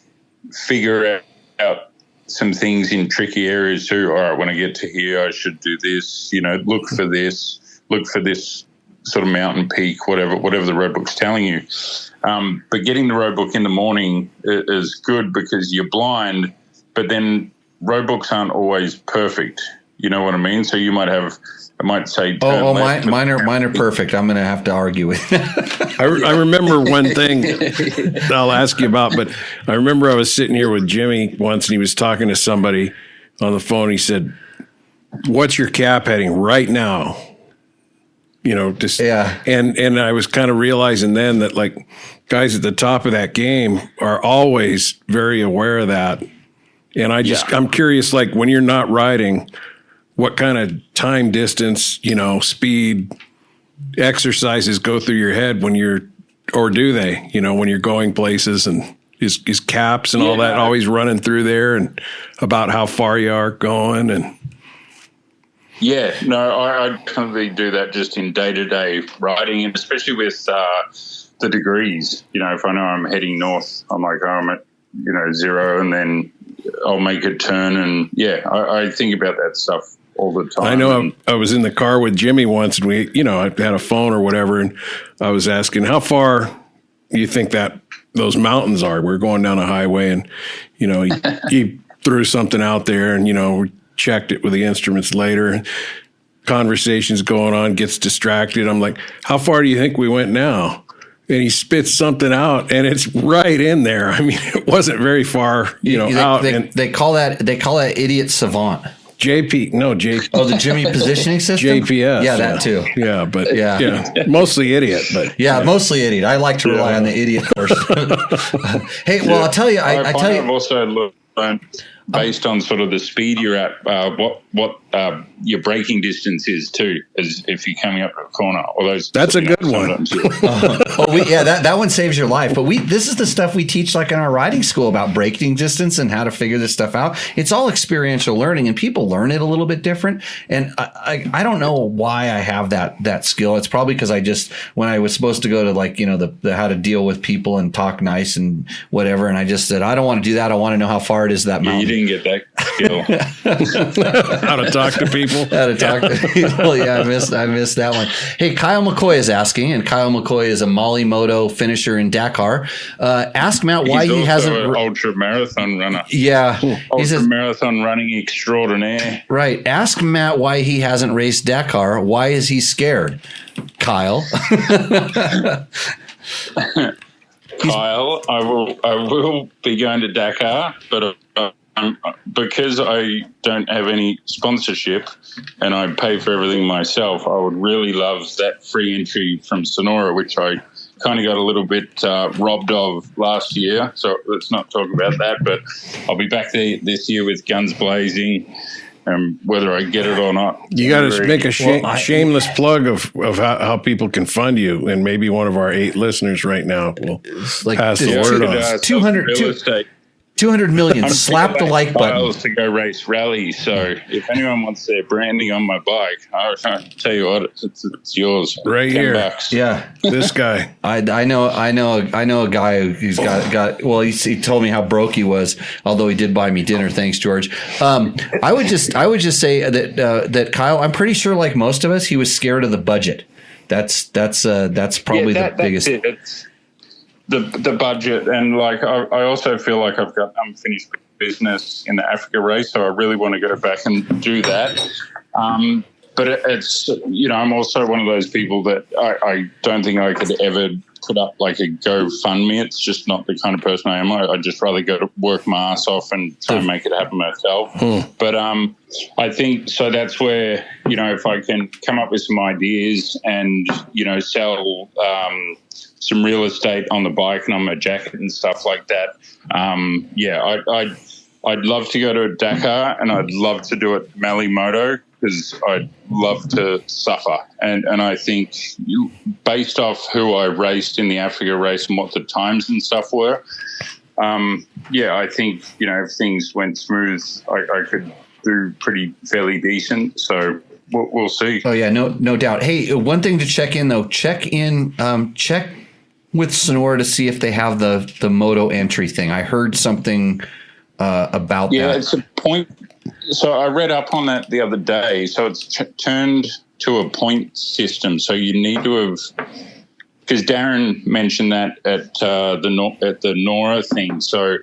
figure out some things in tricky areas too. All right, when I get to here, I should do this, look for this sort of mountain peak, whatever the road book's telling you. But getting the road book in the morning is good because you're blind, but then road books aren't always perfect. You know what I mean? So you might say, mine are perfect. I'm going to have to argue with you. I remember one thing I'll ask you about, but I remember I was sitting here with Jimmy once and he was talking to somebody on the phone. He said, "What's your cap heading right now?" And I was kind of realizing then that like guys at the top of that game are always very aware of that. And I'm curious, like when you're not riding, what kind of time, distance, speed exercises go through your head when do they, when you're going places, and is caps and all that always running through there and about how far you are going? And yeah, no, I definitely do that just in day-to-day riding, and especially with the degrees. If I know I'm heading north, I'm like, I'm at 0, and then I'll make a turn, and I think about that stuff all the time. I know I was in the car with Jimmy once, and we, I had a phone or whatever, and I was asking, how far do you think that those mountains are? We're going down a highway, and he threw something out there, and we checked it with the instruments later. Conversations going on, gets distracted. I'm like, how far do you think we went now? And he spits something out, and it's right in there. I mean, it wasn't very far, out. They call that idiot savant. JP, no, JP. Oh, the Jimmy positioning system? JPS. Yeah, that too. Yeah, but Yeah. mostly idiot. But Yeah, mostly idiot. I like to rely on the idiot portion. Hey, well, I'll tell you. I tell you. I've also learned based on sort of the speed you're at, what your braking distance is too, as if you're coming up to a corner. Or those. That's a good one. That one saves your life. But this is the stuff we teach like in our riding school about braking distance and how to figure this stuff out. It's all experiential learning, and people learn it a little bit different. And I don't know why I have that skill. It's probably because I just, when I was supposed to go to like, the how to deal with people and talk nice and whatever, and I just said, I don't want to do that. I want to know how far it is to that mountain. You didn't get that skill. How to talk to people. How to talk to people. Yeah, I missed that one. Hey, Kyle McCoy is asking, and Kyle McCoy is a Molly Moto finisher in Dakar. Ask Matt why he hasn't. An ultra marathon runner. Yeah, ultra marathon running extraordinaire. Right. Ask Matt why he hasn't raced Dakar. Why is he scared? Kyle. Kyle, I will be going to Dakar, but because I don't have any sponsorship and I pay for everything myself, I would really love that free entry from Sonora, which I kind of got a little bit robbed of last year. So let's not talk about that, but I'll be back there this year with guns blazing. Whether I get it or not. You got to make a shameless plug of how people can fund you, and maybe one of our 8 listeners right now will pass the word on. 200 million. Slap the like button. To go race rally. So if anyone wants their branding on my bike, I'll tell you what, it's yours. Right here. $10. Yeah, this guy. I know a guy who's got. Well, he told me how broke he was. Although he did buy me dinner. Thanks, George. I would just say that Kyle. I'm pretty sure, like most of us, he was scared of the budget. That's probably the biggest. It's the budget, and like I also feel like I've got unfinished business in the Africa race, so I really want to go back and do that. But it's I'm also one of those people that I don't think I could ever put up like a GoFundMe. It's just not the kind of person I am. I'd just rather go to work my ass off and try and make it happen myself. But I think so. That's where if I can come up with some ideas and sell some real estate on the bike and on my jacket and stuff like that. I'd love to go to Dakar, and I'd love to do it Mali Moto because I'd love to suffer. And I think based off who I raced in the Africa race and what the times and stuff were, I think, if things went smooth, I could do fairly decent. So we'll see. Oh yeah, no doubt. Hey, one thing to check in though, check with Sonora to see if they have the moto entry thing. I heard something about that. Yeah, it's a point. So I read up on that the other day. So it's turned to a point system. So you need to have, because Darren mentioned that at the Nora thing. So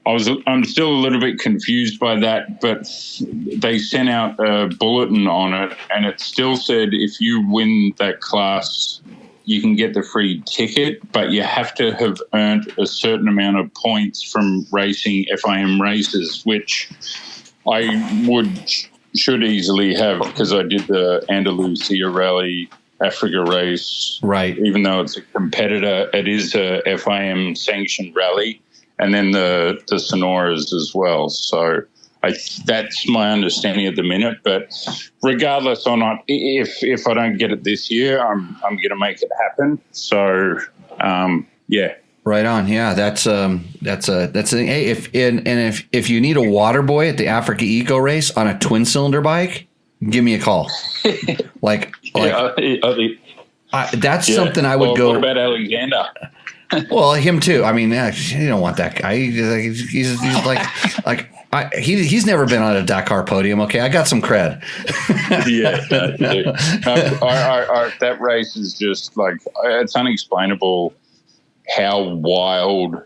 I'm still a little bit confused by that, but they sent out a bulletin on it, and it still said if you win that class, you can get the free ticket, but you have to have earned a certain amount of points from racing FIM races, which I should easily have because I did the Andalusia Rally Africa race. Right. Even though it's a competitor, it is a FIM sanctioned rally, and then the Sonoras as well. So that's my understanding at the minute. But regardless or not, if I don't get it this year, I'm going to make it happen. So yeah. Right on. Yeah, that's a hey, if you need a water boy at the Africa Eco Race on a twin cylinder bike, give me a call. That's something I would go. What about Alexander? Well, him too. I mean, you don't want that guy. He's like he's never been on a Dakar podium. Okay, I got some cred. That race is just like, it's unexplainable how wild.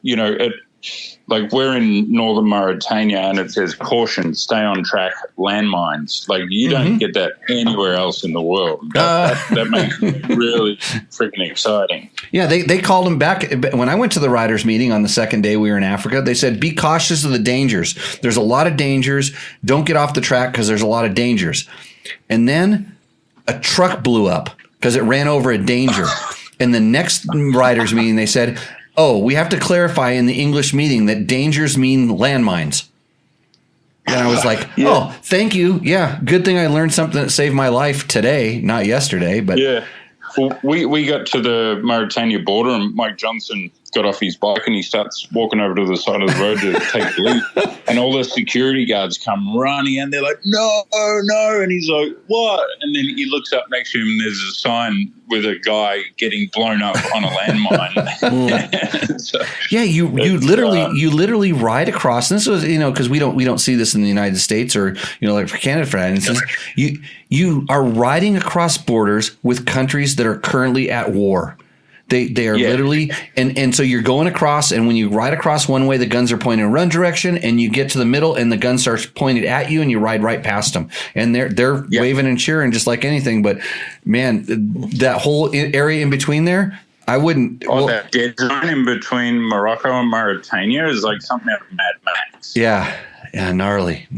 like we're in northern Mauritania and it says caution, stay on track, landmines. Like you don't get that anywhere else in the world. That makes it really freaking exciting. Yeah, they called them back. When I went to the riders meeting on the second day we were in Africa, they said, be cautious of the dangers. There's a lot of dangers. Don't get off the track because there's a lot of dangers. And then a truck blew up because it ran over a danger. In the next riders meeting, they said, oh, we have to clarify in the English meeting that dangers mean landmines. And I was like, oh, thank you. Yeah, good thing I learned something that saved my life today, not yesterday. But yeah, well, we got to the Mauritania border and Mike Johnson got off his bike and he starts walking over to the side of the road to take a leap. And all the security guards come running and they're like, no. And he's like, what? And then he looks up next to him and there's a sign with a guy getting blown up on a landmine. So, yeah, you literally ride across. And this was, because we don't see this in the United States or, like for Canada, for instance, you are riding across borders with countries that are currently at war. They are literally, and so you're going across, and when you ride across one way, the guns are pointing in one direction, and you get to the middle, and the gun starts pointed at you, and you ride right past them, and they're waving and cheering just like anything. But man, that whole area in between there, I wouldn't. That dead zone in between Morocco and Mauritania is like something out of Mad Max. Yeah, gnarly.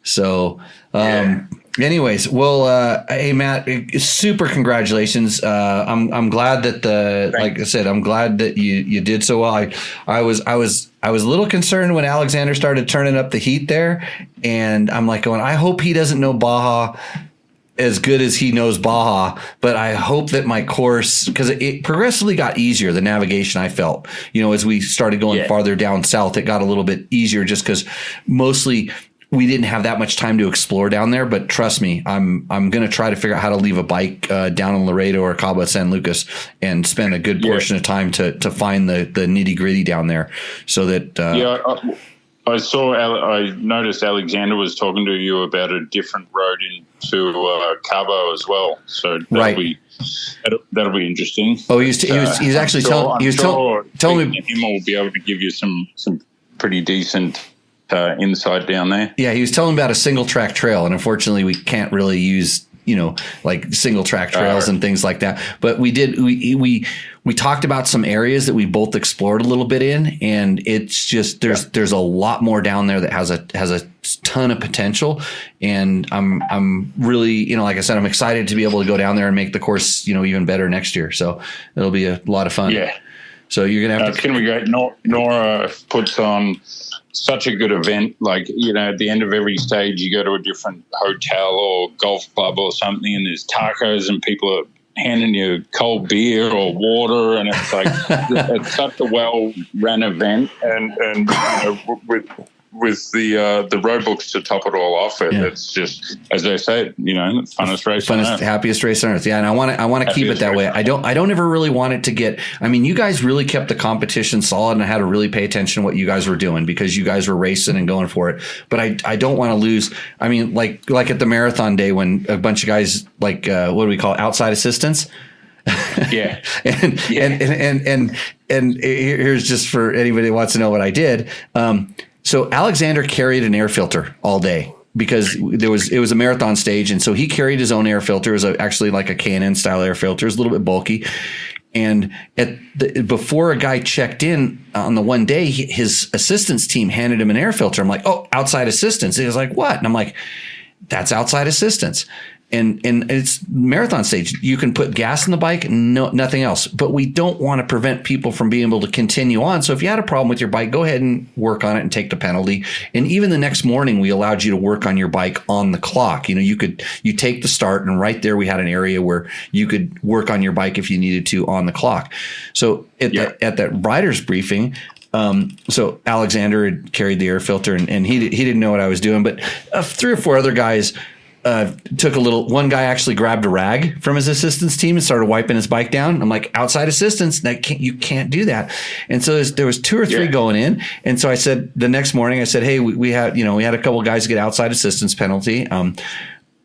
So. Anyways, well, hey Matt, super congratulations. I'm glad that like I said, I'm glad that you did so well. I was a little concerned when Alexander started turning up the heat there, and I'm like going, I hope he doesn't know Baja as good as he knows Baja, but I hope that my course, because it progressively got easier, the navigation I felt, as we started going farther down south, it got a little bit easier just because mostly we didn't have that much time to explore down there, but trust me, I'm going to try to figure out how to leave a bike down in Laredo or Cabo San Lucas and spend a good portion of time to find the nitty gritty down there, so that. I noticed Alexander was talking to you about a different road into Cabo as well, so that'll be interesting. Oh, he's actually telling me him will be able to give you some pretty decent. Inside down there. Yeah, he was telling about a single track trail, and unfortunately we can't really use, like single track trails and things like that. But we talked about some areas that we both explored a little bit in, and it's just there's a lot more down there that has a ton of potential, and I'm really, like I said, I'm excited to be able to go down there and make the course, even better next year. So it'll be a lot of fun. Yeah. So you're gonna have it's gonna be great. Nora puts on such a good event. Like, at the end of every stage, you go to a different hotel or golf club or something, and there's tacos, and people are handing you cold beer or water, and it's like it's such a well-run event, and with the road books to top it all off, it's just, as they say, funnest race on earth. Happiest race on earth. Yeah, and I want to keep it that way. I don't ever really want it to get. I mean, you guys really kept the competition solid, and I had to really pay attention to what you guys were doing because you guys were racing and going for it. But I don't want to lose. I mean, like at the marathon day when a bunch of guys what do we call it? Outside assistance. Yeah. and here's just for anybody who wants to know what I did. So Alexander carried an air filter all day because it was a marathon stage. And so he carried his own air filter. It was actually like a K&N style air filter. It was a little bit bulky. And before a guy checked in on the one day, his assistance team handed him an air filter. I'm like, oh, outside assistance. He was like, what? And I'm like, that's outside assistance. And it's marathon stage. You can put gas in the bike, nothing else. But we don't want to prevent people from being able to continue on. So if you had a problem with your bike, go ahead and work on it and take the penalty. And even the next morning, we allowed you to work on your bike on the clock. You take the start, and right there we had an area where you could work on your bike if you needed to on the clock. So at that riders briefing, so Alexander had carried the air filter, and he didn't know what I was doing, but 3 or 4 other guys took a little. One guy actually grabbed a rag from his assistance team and started wiping his bike down. I'm like, outside assistance, you can't do that. And so there was 2 or 3 going in. And so I said the next morning, I said, hey, we had a couple of guys get outside assistance penalty. And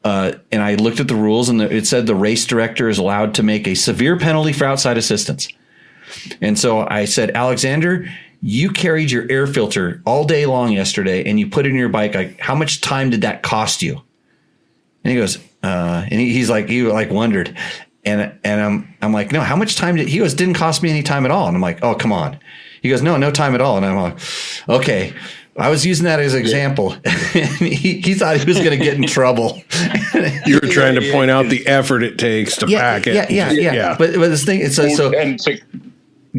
I looked at the rules, and it said the race director is allowed to make a severe penalty for outside assistance. And so I said, Alexander, you carried your air filter all day long yesterday and you put it in your bike. Like, how much time did that cost you? And he goes, and he wondered. And I'm like, no, how much time he goes, didn't cost me any time at all. And I'm like, oh, come on. He goes, no time at all. And I'm like, okay. I was using that as an example. he thought he was going to get in trouble. You were trying to point out the effort it takes to pack it. Yeah. But this thing, it's so. And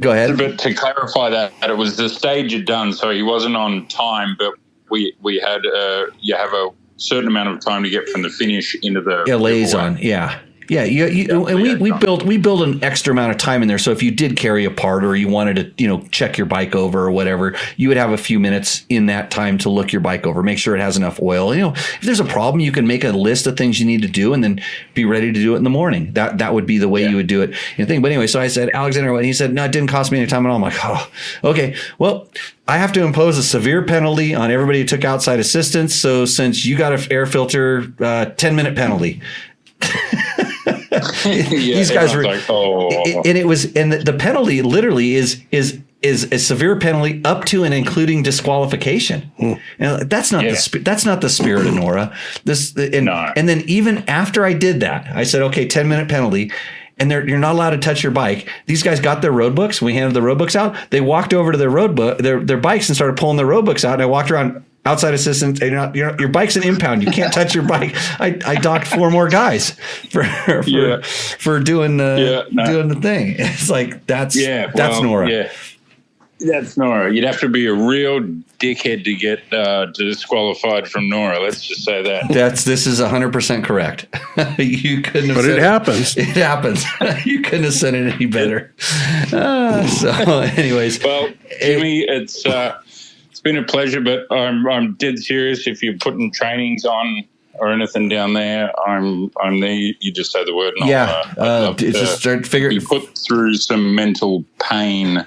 go ahead. But to clarify that, it was the stage had done, so he wasn't on time. But we had you have a certain amount of time to get from the finish into the liaison. Yeah. Yeah, and we build an extra amount of time in there. So if you did carry a part or you wanted to, check your bike over or whatever, you would have a few minutes in that time to look your bike over, make sure it has enough oil. If there's a problem, you can make a list of things you need to do and then be ready to do it in the morning. That would be the way you would do it. But anyway, so I said, Alexander, and he said, no, it didn't cost me any time at all. I'm like, oh, okay, well, I have to impose a severe penalty on everybody who took outside assistance. So since you got an air filter, 10-minute penalty. These guys were like, and it was, and the penalty literally is a severe penalty up to and including disqualification. And that's not the spirit of NORA. And then even after I did that, I said, okay, 10-minute penalty. And you're not allowed to touch your bike. These guys got their road books. We handed the road books out. They walked over to their bikes and started pulling their road books out. And I walked around outside assistance. And your bike's an impound. You can't touch your bike. I docked 4 more guys for doing the thing. It's like that's NORA. Yeah. That's NORA. You'd have to be a real dickhead to get disqualified from NORA. Let's just say that. This is 100% correct. You couldn't have. But it happens. It happens. You couldn't have said it any better. Anyways, well, Jimmy, it's been a pleasure, but I'm dead serious. If you're putting trainings on or anything down there, I'm there. You just say the word. And just start figuring. You put through some mental pain.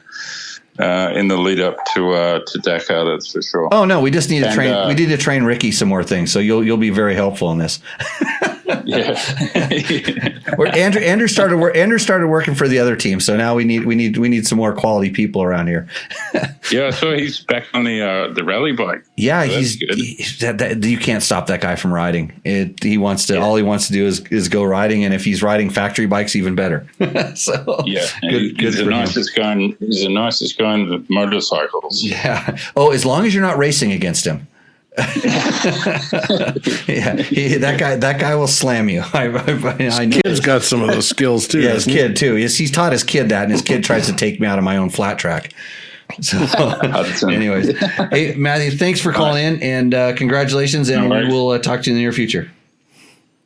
In the lead up to Dakar, that's for sure. Oh no, we just need to train. We need to train Ricky some more things, so you'll be very helpful in this. Yeah. Andrew started working for the other team, so now we need some more quality people around here. Yeah, so he's back on the rally bike. Yeah, so you can't stop that guy from riding. He wants to. Yeah. All he wants to do is go riding, and if he's riding factory bikes, even better. So yeah, he's the nicest guy. He's the nicest guy in the motorcycles. Yeah. Oh, as long as you're not racing against him. That guy will slam you. I know. Kid's got some of those skills too. Yeah, his kid too. He's taught his kid that, and his kid tries to take me out of my own flat track. So, anyways, hey Matthew, thanks for calling in, and congratulations, and we will talk to you in the near future.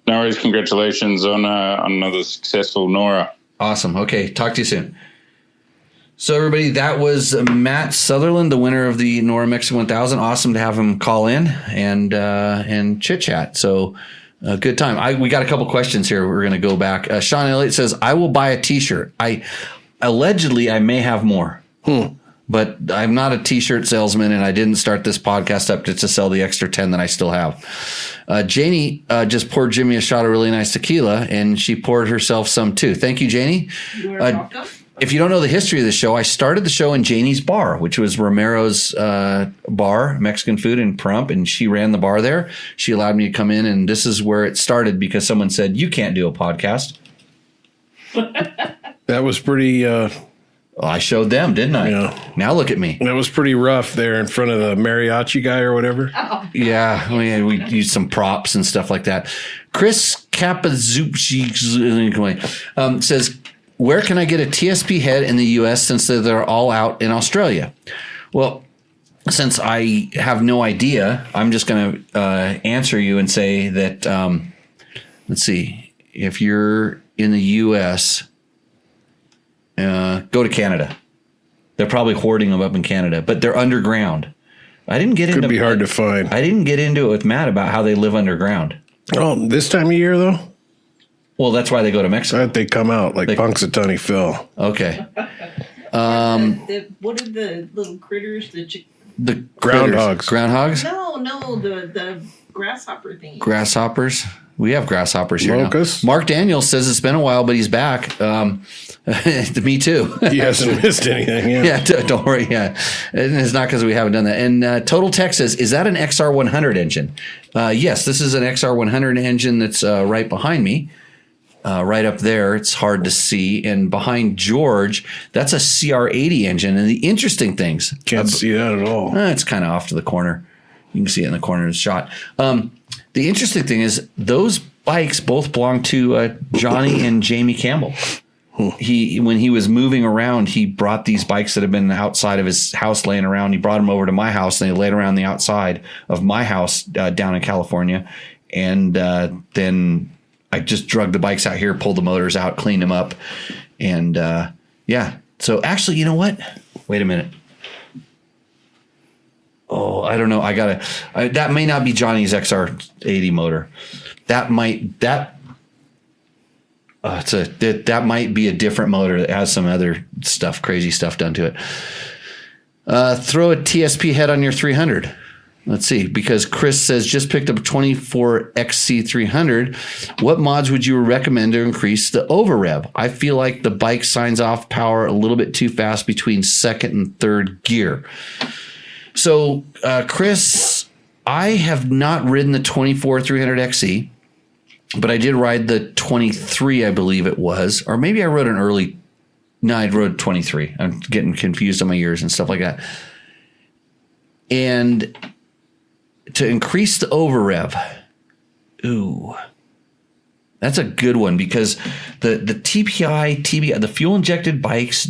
No worries. Congratulations on another successful NORA. Awesome. Okay, talk to you soon. So everybody, that was Matt Sutherland, the winner of the NORA Mexico 1000. Awesome to have him call in and chit chat. So good time. We got a couple questions here. We're going to go back. Sean Elliott says, "I will buy a T-shirt. I may have more, but I'm not a T-shirt salesman, and I didn't start this podcast up to sell the extra 10 that I still have." Janie just poured Jimmy a shot of really nice tequila, and she poured herself some too. Thank you, Janie. You are welcome. If you don't know the history of the show, I started the show in Janie's bar, which was Romero's bar, Mexican food in Pahrump, and she ran the bar there. She allowed me to come in, and this is where it started because someone said, "You can't do a podcast." That was pretty... well, I showed them, didn't I? Yeah. Now look at me. That was pretty rough there in front of the mariachi guy or whatever. Oh. Yeah, we used some props and stuff like that. Chris Capazucci says... "Where can I get a TSP head in the U.S. since they're all out in Australia?" Well, since I have no idea, I'm just going to answer you and say that, let's see, if you're in the U.S., go to Canada. They're probably hoarding them up in Canada, but they're underground. Could be hard to find. I didn't get into it with Matt about how they live underground. Oh, this time of year, though? Well, that's why they go to Mexico. They come out like Punxsutawney Phil. Okay. What are the little critters? The groundhogs. Groundhogs? No, the grasshopper thing. Grasshoppers? We have grasshoppers here Locusts? now. Mark Daniels says it's been a while, but he's back. Me too. He hasn't missed anything. Yeah, don't worry. Yeah, and it's not because we haven't done that. And Total Tech says, is that an XR100 engine? Yes, this is an XR100 engine that's right behind me. Right up there, it's hard to see. And behind George, that's a CR80 engine. And the interesting things. Can't see that at all. It's kind of off to the corner. You can see it in the corner of the shot. The interesting thing is those bikes both belong to Johnny and Jamie Campbell. When he was moving around, he brought these bikes that had been outside of his house laying around. He brought them over to my house, and they laid around the outside of my house down in California. And then I just drug the bikes out here, pulled the motors out, cleaned them up. And yeah. So actually, you know what? Wait a minute. Oh, I don't know. That may not be Johnny's XR80 motor. That might be a different motor that has some other stuff, crazy stuff done to it. Throw a TSP head on your 300. Let's see, because Chris says just picked up a 24XC 300. What mods would you recommend to increase the over rev? I feel like the bike signs off power a little bit too fast between second and third gear. So, Chris, I have not ridden the 24 300XE, but I did ride the 23, I believe it was, or maybe I rode an early. No, I rode 23. I'm getting confused on my years and stuff like that. And to increase the over rev, that's a good one, because the TBI, the fuel injected bikes,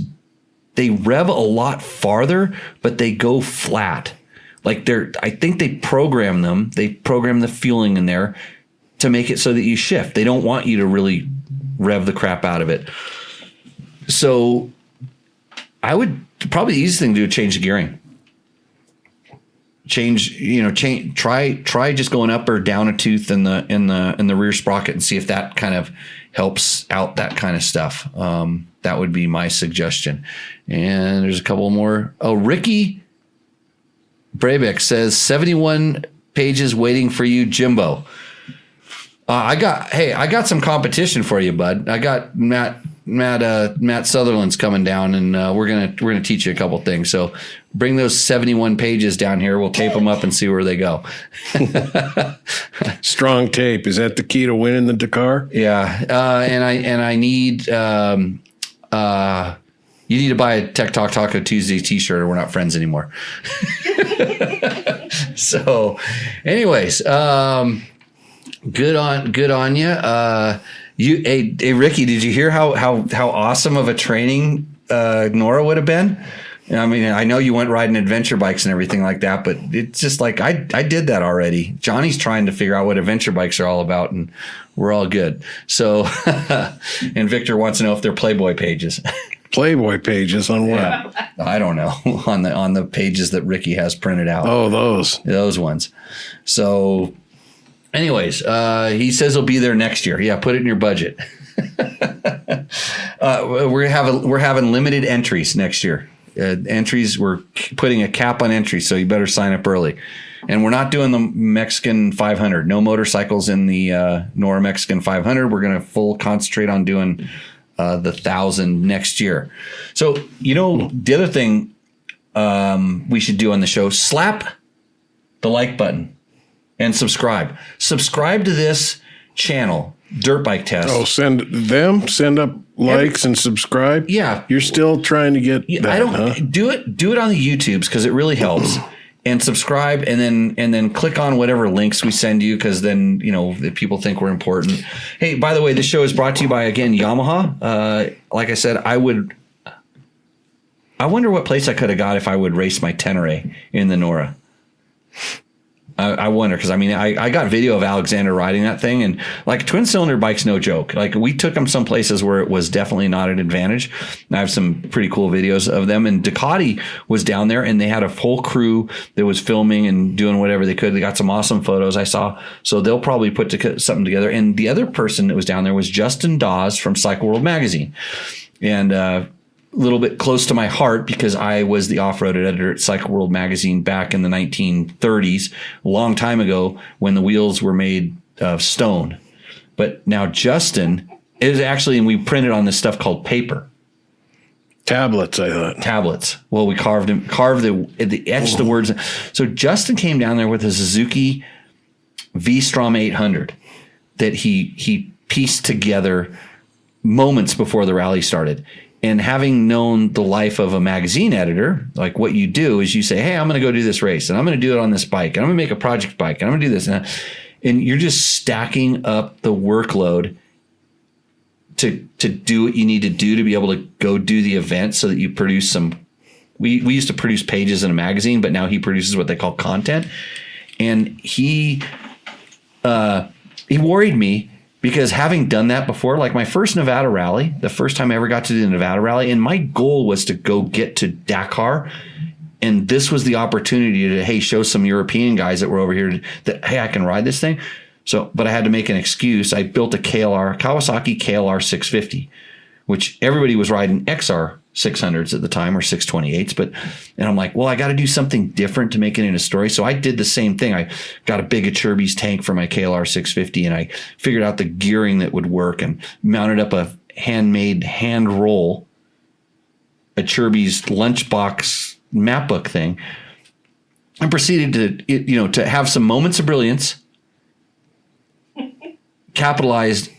they rev a lot farther, but they go flat. Like I think they program the fueling in there to make it so that you shift. They don't want you to really rev the crap out of it. So I would probably the easiest thing to do is change the gearing. Try just going up or down a tooth in the rear sprocket and see if that kind of helps out that kind of stuff. That would be my suggestion. And there's a couple more. Oh, Ricky Brabeck says 71 pages waiting for you, Jimbo. I got some competition for you, bud. I got Matt Sutherland's coming down, and we're gonna teach you a couple things. So bring those 71 pages down here. We'll tape them up and see where they go. Strong tape, is that the key to winning the Dakar? Yeah, and I need you need to buy a Tech Talk Taco Tuesday T-shirt, or we're not friends anymore. So, anyways, good on you. Hey, Ricky, did you hear how awesome of a training Nora would have been? I mean, I know you went riding adventure bikes and everything like that, but it's just like I did that already. Johnny's trying to figure out what adventure bikes are all about, and we're all good. So, and Victor wants to know if they're Playboy pages. Playboy pages on what? Yeah, I don't know. on the pages that Ricky has printed out. Oh, those ones. So, anyways, he says he'll be there next year. Yeah, put it in your budget. We're having limited entries next year. Entries, we're putting a cap on entries, so you better sign up early. And we're not doing the Mexican 500. No motorcycles in the Nora Mexican 500. We're going to full concentrate on doing the 1,000 next year. So, the other thing we should do on the show, slap the like button and subscribe. Subscribe to this channel, Dirt Bike Test. Oh, send up likes and subscribe. Yeah, you're still trying to get that. Do it on the YouTubes, because it really helps. And subscribe, and then click on whatever links we send you, because then the people think we're important. Hey, by the way, this show is brought to you by, again, Yamaha. Like I said, I wonder what place I could have got if I would race my Tenere in the Nora. I wonder, because I got video of Alexander riding that thing, and like twin cylinder bike's no joke. Like, we took them some places where it was definitely not an advantage. And I have some pretty cool videos of them. And Ducati was down there, and they had a whole crew that was filming and doing whatever they could. They got some awesome photos I saw. So they'll probably put something together. And the other person that was down there was Justin Dawes from Cycle World Magazine, and little bit close to my heart, because I was the off-road editor at Cycle World Magazine back in the 1930s, a long time ago, when the wheels were made of stone. But now Justin is actually, and we printed on this stuff called paper. Tablets, I thought. Tablets. Well, we etched the words. So Justin came down there with a Suzuki V-Strom 800 that he pieced together moments before the rally started. And having known the life of a magazine editor, like what you do is you say, hey, I'm going to go do this race and I'm going to do it on this bike and I'm going to make a project bike and I'm going to do this. And you're just stacking up the workload to do what you need to do to be able to go do the event so that you produce some. We used to produce pages in a magazine, but now he produces what they call content. And he worried me because having done that before, like my first Nevada rally, the first time I ever got to do the Nevada rally, and my goal was to go get to Dakar. And this was the opportunity to, hey, show some European guys that were over here that, hey, I can ride this thing. So, but I had to make an excuse. I built a Kawasaki KLR 650, which everybody was riding XR 600s at the time or 628s. And I'm like, well, I got to do something different to make it into a story. So I did the same thing. I got a big Acerbis tank for my KLR 650 and I figured out the gearing that would work and mounted up a handmade hand roll Acerbis lunchbox map book thing and proceeded to have some moments of brilliance capitalized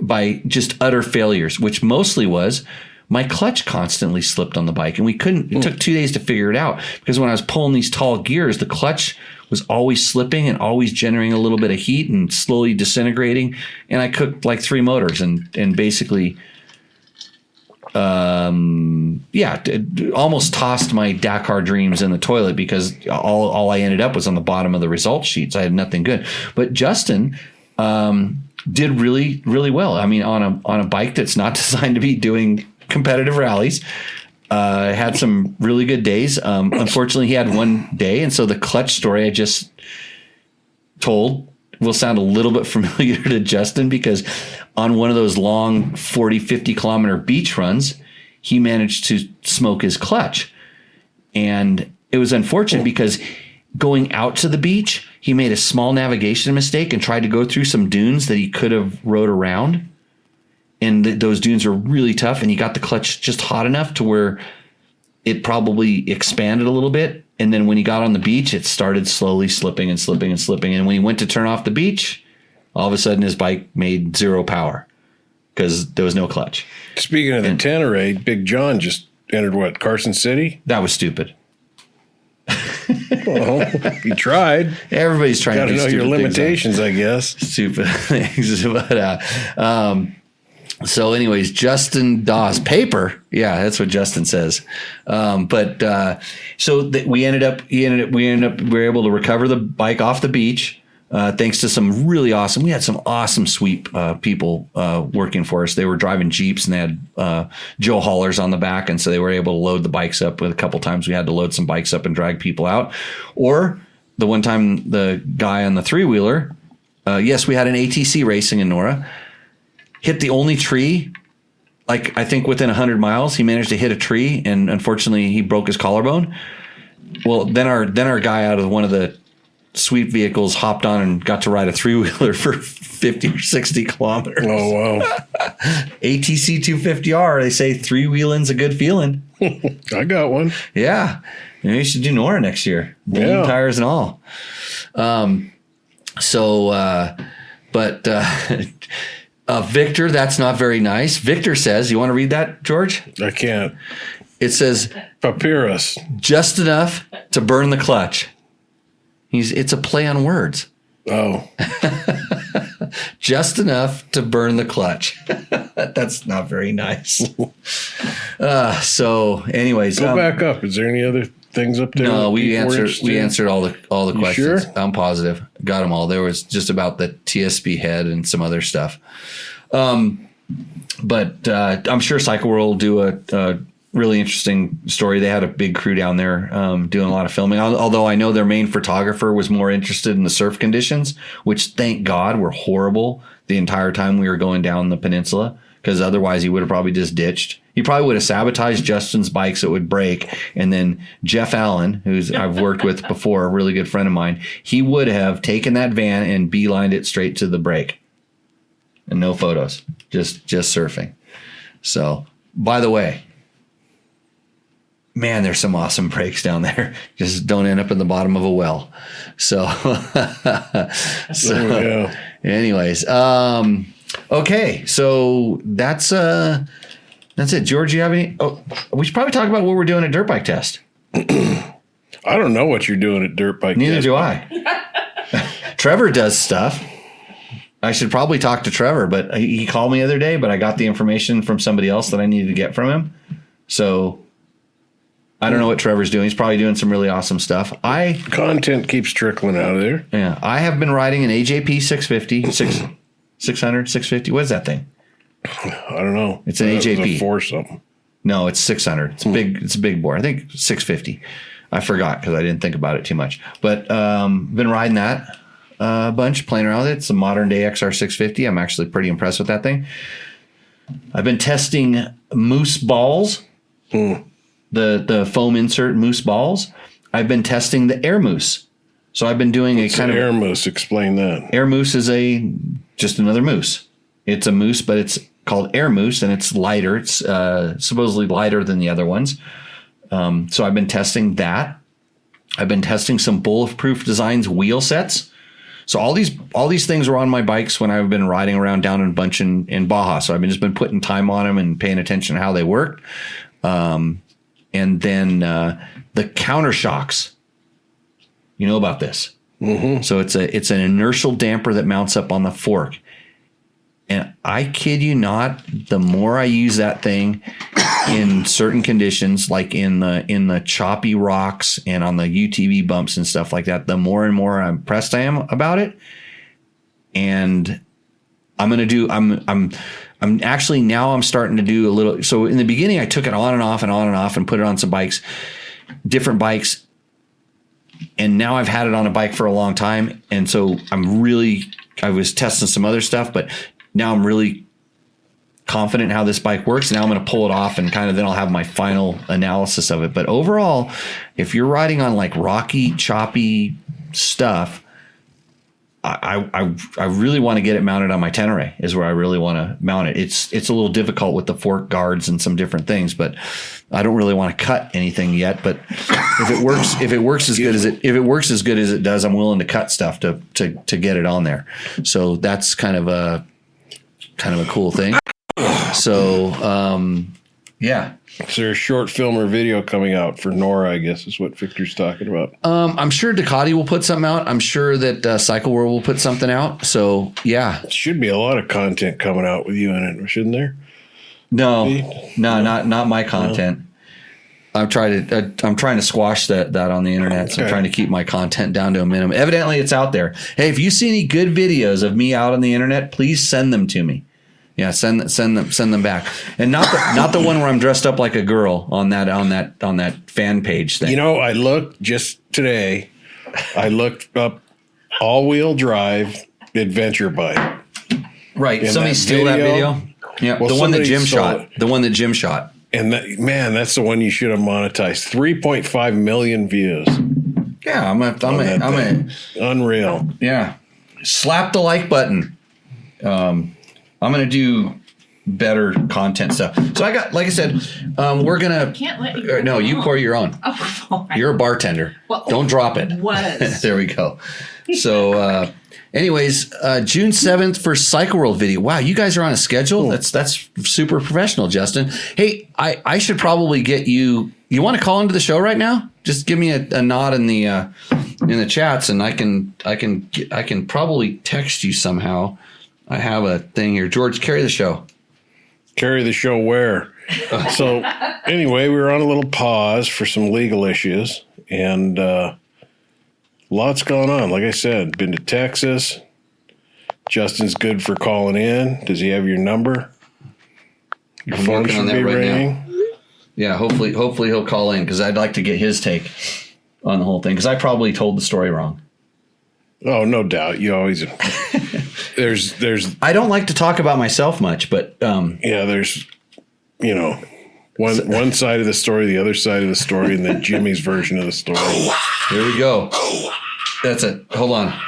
by just utter failures, which mostly was my clutch constantly slipped on the bike and it took 2 days to figure it out because when I was pulling these tall gears, the clutch was always slipping and always generating a little bit of heat and slowly disintegrating. And I cooked like 3 motors and basically, almost tossed my Dakar dreams in the toilet because all I ended up was on the bottom of the results sheets. I had nothing good, but Justin, did really, really well. I mean, on a bike that's not designed to be doing competitive rallies, had some really good days. Unfortunately, he had one day. And so the clutch story I just told will sound a little bit familiar to Justin because on one of those long 40, 50 kilometer beach runs, he managed to smoke his clutch. And it was unfortunate because going out to the beach, he made a small navigation mistake and tried to go through some dunes that he could have rode around. And those dunes are really tough. And he got the clutch just hot enough to where it probably expanded a little bit. And then when he got on the beach, it started slowly slipping and slipping and slipping. And when he went to turn off the beach, all of a sudden his bike made 0 power because there was no clutch. Speaking of the Tenere, Big John just entered Carson City? That was stupid. Well, he tried. Everybody's trying to do know your limitations, I guess. Stupid things. But so anyways, Justin Dawes paper. Yeah, that's what Justin says. We were able to recover the bike off the beach. Thanks to some really awesome, we had some awesome sweep people working for us. They were driving Jeeps and they had Joe haulers on the back. And so they were able to load the bikes up. A couple times we had to load some bikes up and drag people out. Or the one time the guy on the 3-wheeler, yes, we had an ATC racing in Nora, hit the only tree, like I think within 100 miles, he managed to hit a tree and unfortunately he broke his collarbone. Well, then our guy out of one of the sweep vehicles hopped on and got to ride a 3-wheeler for 50 or 60 kilometers. Oh, wow. ATC 250R, they say 3-wheeling's a good feeling. I got one. Yeah. Maybe you should do Nora next year. Balloon tires and all. Victor, that's not very nice. Victor says, you want to read that, George? I can't. It says, Papyrus. Just enough to burn the clutch. It's a play on words. Oh. Just enough to burn the clutch. That's not very nice. So anyways. Go back up. Is there any other things up there? No, we answered all the questions. Sure? I'm positive. Got them all. There was just about the TSB head and some other stuff. But I'm sure Cycle World will do a really interesting story. They had a big crew down there doing a lot of filming, although I know their main photographer was more interested in the surf conditions, which thank God were horrible the entire time we were going down the peninsula, because otherwise he would have probably just ditched. He probably would have sabotaged Justin's bike so it would break. And then Jeff Allen, who's I've worked with before, a really good friend of mine, he would have taken that van and beelined it straight to the break. and no photos, just surfing. So, by the way, man, there's some awesome breaks down there. Just don't end up in the bottom of a well. So, anyways, okay. So that's it. George, you have any? Oh, we should probably talk about what we're doing at Dirt Bike Test. I don't know what you're doing at Dirt Bike Neither Test. do I. Trevor does stuff. I should probably talk to Trevor, but he called me the other day, but I got the information from somebody else that I needed to get from him. So I don't know what Trevor's doing. He's probably doing some really awesome stuff. Content keeps trickling out of there. Yeah, I have been riding an AJP 650, 600, 650. What is that thing? I don't know. It's an AJP. 4 something. No, it's 600. It's big. It's a big bore. I think 650. I forgot because I didn't think about it too much. But been riding that a bunch, playing around with it. It's a modern day XR 650. I'm actually pretty impressed with that thing. I've been testing moose balls, the foam insert moose balls. I've been testing the air moose. So I've been doing a kind of air moose. Explain that. Air moose is just another moose. It's a moose, but it's called air moose, and it's lighter. It's supposedly lighter than the other ones. So I've been testing that. I've been testing some Bulletproof Designs wheel sets. So all these things were on my bikes when I've been riding around down in a bunch in Baja. So I've just been putting time on them and paying attention to how they work. And then the counter shocks. You know about this. Mm-hmm. So it's an inertial damper that mounts up on the fork. And I kid you not, the more I use that thing in certain conditions, like in the choppy rocks and on the UTV bumps and stuff like that, the more and more impressed I am about it. And I'm actually starting to do a little. So in the beginning, I took it on and off and put it on some bikes, different bikes. And now I've had it on a bike for a long time. And so I was testing some other stuff, but now I'm really confident in how this bike works. Now I'm going to pull it off and then I'll have my final analysis of it. But overall, if you're riding on like rocky, choppy stuff, I really want to get it mounted on my Tenere is where I really want to mount it. It's a little difficult with the fork guards and some different things, but I don't really want to cut anything yet. But if it works as good as it does, I'm willing to cut stuff to get it on there. So that's kind of a cool thing. So, yeah. Is there a short film or video coming out for Nora, I guess is what Victor's talking about? I'm sure Ducati will put something out. I'm sure that Cycle World will put something out. So, yeah. Should be a lot of content coming out with you in it, shouldn't there? No, not my content. No. I'm trying to squash that on the internet. So I'm trying to keep my content down to a minimum. Evidently, it's out there. Hey, if you see any good videos of me out on the internet, please send them to me. Yeah, send them back, and not the one where I'm dressed up like a girl on that fan page thing. You know, I looked just today. I looked up all-wheel drive adventure bike. Right, somebody steal that video. Yeah, well, the one that Jim shot. The one that Jim shot. And that's the one you should have monetized. 3.5 million views. Yeah, I'm unreal. Yeah, slap the like button. I'm going to do better content stuff. So I got, like I said, we're going to. Can't let you. No, you pour your own. Oh, you're a bartender. Well, don't drop it. Was. There we go. So, anyways, June 7th for Cycle World video. Wow, you guys are on a schedule. That's super professional, Justin. Hey, I should probably get you. You want to call into the show right now? Just give me a nod in the chats, and I can probably text you somehow. I have a thing here. George, carry the show. Carry the show where? So anyway, we were on a little pause for some legal issues, and lots going on. Like I said, been to Texas. Justin's good for calling in. Does he have your number? Your phone should be ringing. Yeah, hopefully he'll call in because I'd like to get his take on the whole thing because I probably told the story wrong. Oh, no doubt. You always there's. I don't like to talk about myself much, but yeah, there's one side of the story, the other side of the story, and then Jimmy's version of the story. Here we go. That's it. Hold on.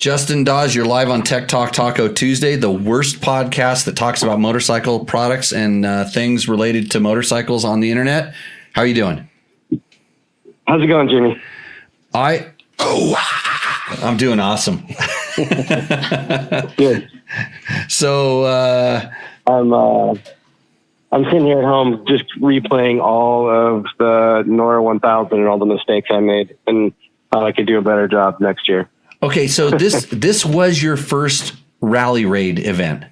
Justin Dawes, you're live on Tech Talk Taco Tuesday, the worst podcast that talks about motorcycle products and things related to motorcycles on the internet. How are you doing? How's it going, Jimmy? I'm doing awesome. Good. So I'm sitting here at home just replaying all of the Nora 1000 and all the mistakes I made, and how I could do a better job next year. okay, so this was your first rally raid event.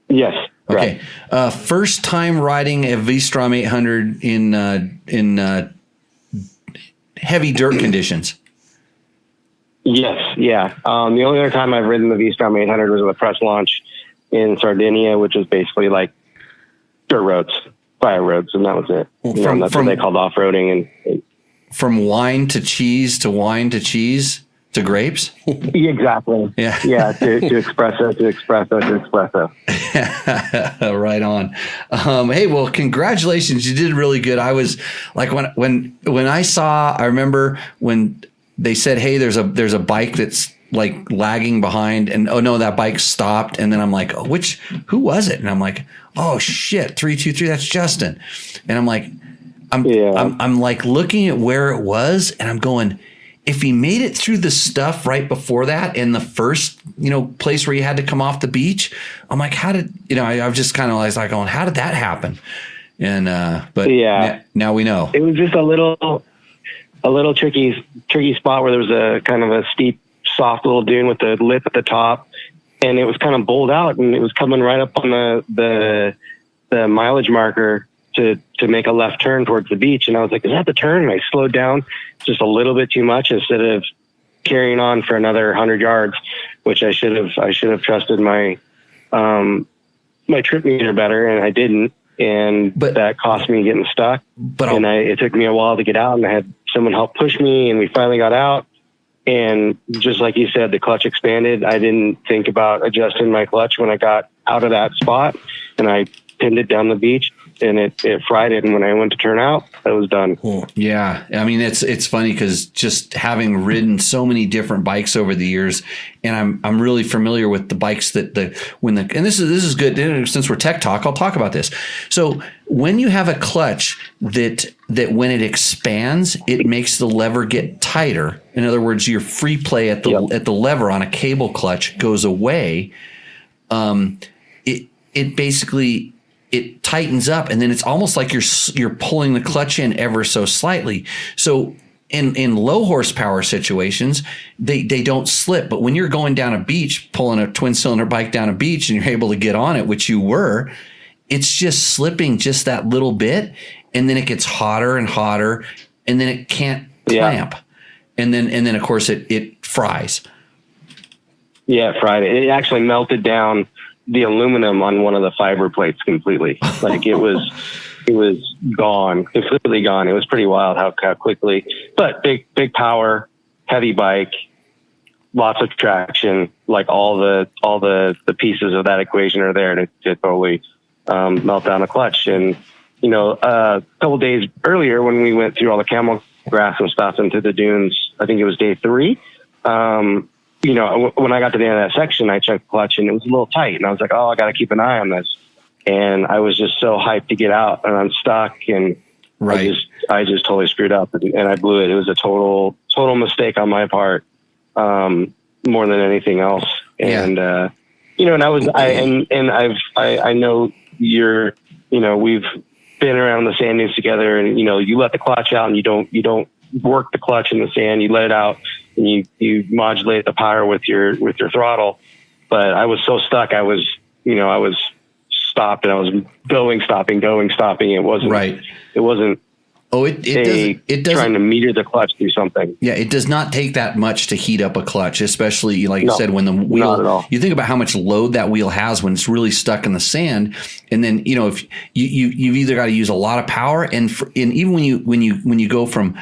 Yes. Okay, Right. first time riding a V-Strom 800 in heavy dirt conditions. Yes. Yeah. The only other time I've ridden the V-Strom 800 was at a press launch in Sardinia, which is basically like dirt roads, fire roads, and that was it. That's what they called off-roading. And From wine to cheese to wine to cheese to grapes. exactly. Yeah. Yeah. To espresso to espresso to espresso. Right on. Hey, well, congratulations. You did really good. I was like, when I remember when they said, hey, there's a bike that's like lagging behind, and oh no, that bike stopped. And then I'm like, oh, who was it? And I'm like, oh shit, 323, that's Justin. And I'm like, I'm like looking at where it was, and I'm going, if he made it through the stuff right before that in the first, place where he had to come off the beach, I'm like, how did, I've just kind of like going, how did that happen? And, but now we know. It was just a little tricky spot where there was a kind of a steep, soft little dune with the lip at the top, and it was kind of bowled out, and it was coming right up on the mileage marker to make a left turn towards the beach. And I was like, is that the turn? And I slowed down just a little bit too much instead of carrying on for another 100 yards, which I should have trusted my trip meter better, and I didn't. But that cost me getting stuck. It took me a while to get out, and I had someone help push me, and we finally got out. And just like you said, the clutch expanded. I didn't think about adjusting my clutch when I got out of that spot, and I pinned it down the beach, and it fried it. And when I went to turn out, it was done. Yeah. I mean, it's funny because just having ridden so many different bikes over the years, and I'm really familiar with the bikes and this is good since we're Tech Talk, I'll talk about this. So when you have a clutch that when it expands, it makes the lever get tighter. In other words, your free play at the lever on a cable clutch goes away. It basically, it tightens up, and then it's almost like you're pulling the clutch in ever so slightly. So in low horsepower situations, they don't slip. But when you're going down a beach, pulling a twin cylinder bike down a beach, and you're able to get on it, which you were, it's just slipping just that little bit, and then it gets hotter and hotter, and then it can't clamp, and then of course it fries. Yeah, it fried. It actually melted down the aluminum on one of the fiber plates completely. Like it was gone, completely gone. It was pretty wild how quickly, but big power, heavy bike, lots of traction, like all the pieces of that equation are there to totally melt down a clutch. And, a couple days earlier when we went through all the camel grass and stuff into the dunes, I think it was day 3. When I got to the end of that section, I checked the clutch and it was a little tight, and I was like, oh, I got to keep an eye on this. And I was just so hyped to get out, and I'm stuck, and I just totally screwed up, and I blew it. It was a total mistake on my part, more than anything else. And, I know we've been around the sand dunes together, and, you let the clutch out and you don't work the clutch in the sand, you let it out and you modulate the power with your throttle. But I was so stuck. I was stopped, and I was stopping. It wasn't right. It wasn't. Oh, it doesn't trying to meter the clutch through something. Yeah, it does not take that much to heat up a clutch, especially like you said, when the wheel. Not at all. You think about how much load that wheel has when it's really stuck in the sand, and then if you've either got to use a lot of power, and even when you go from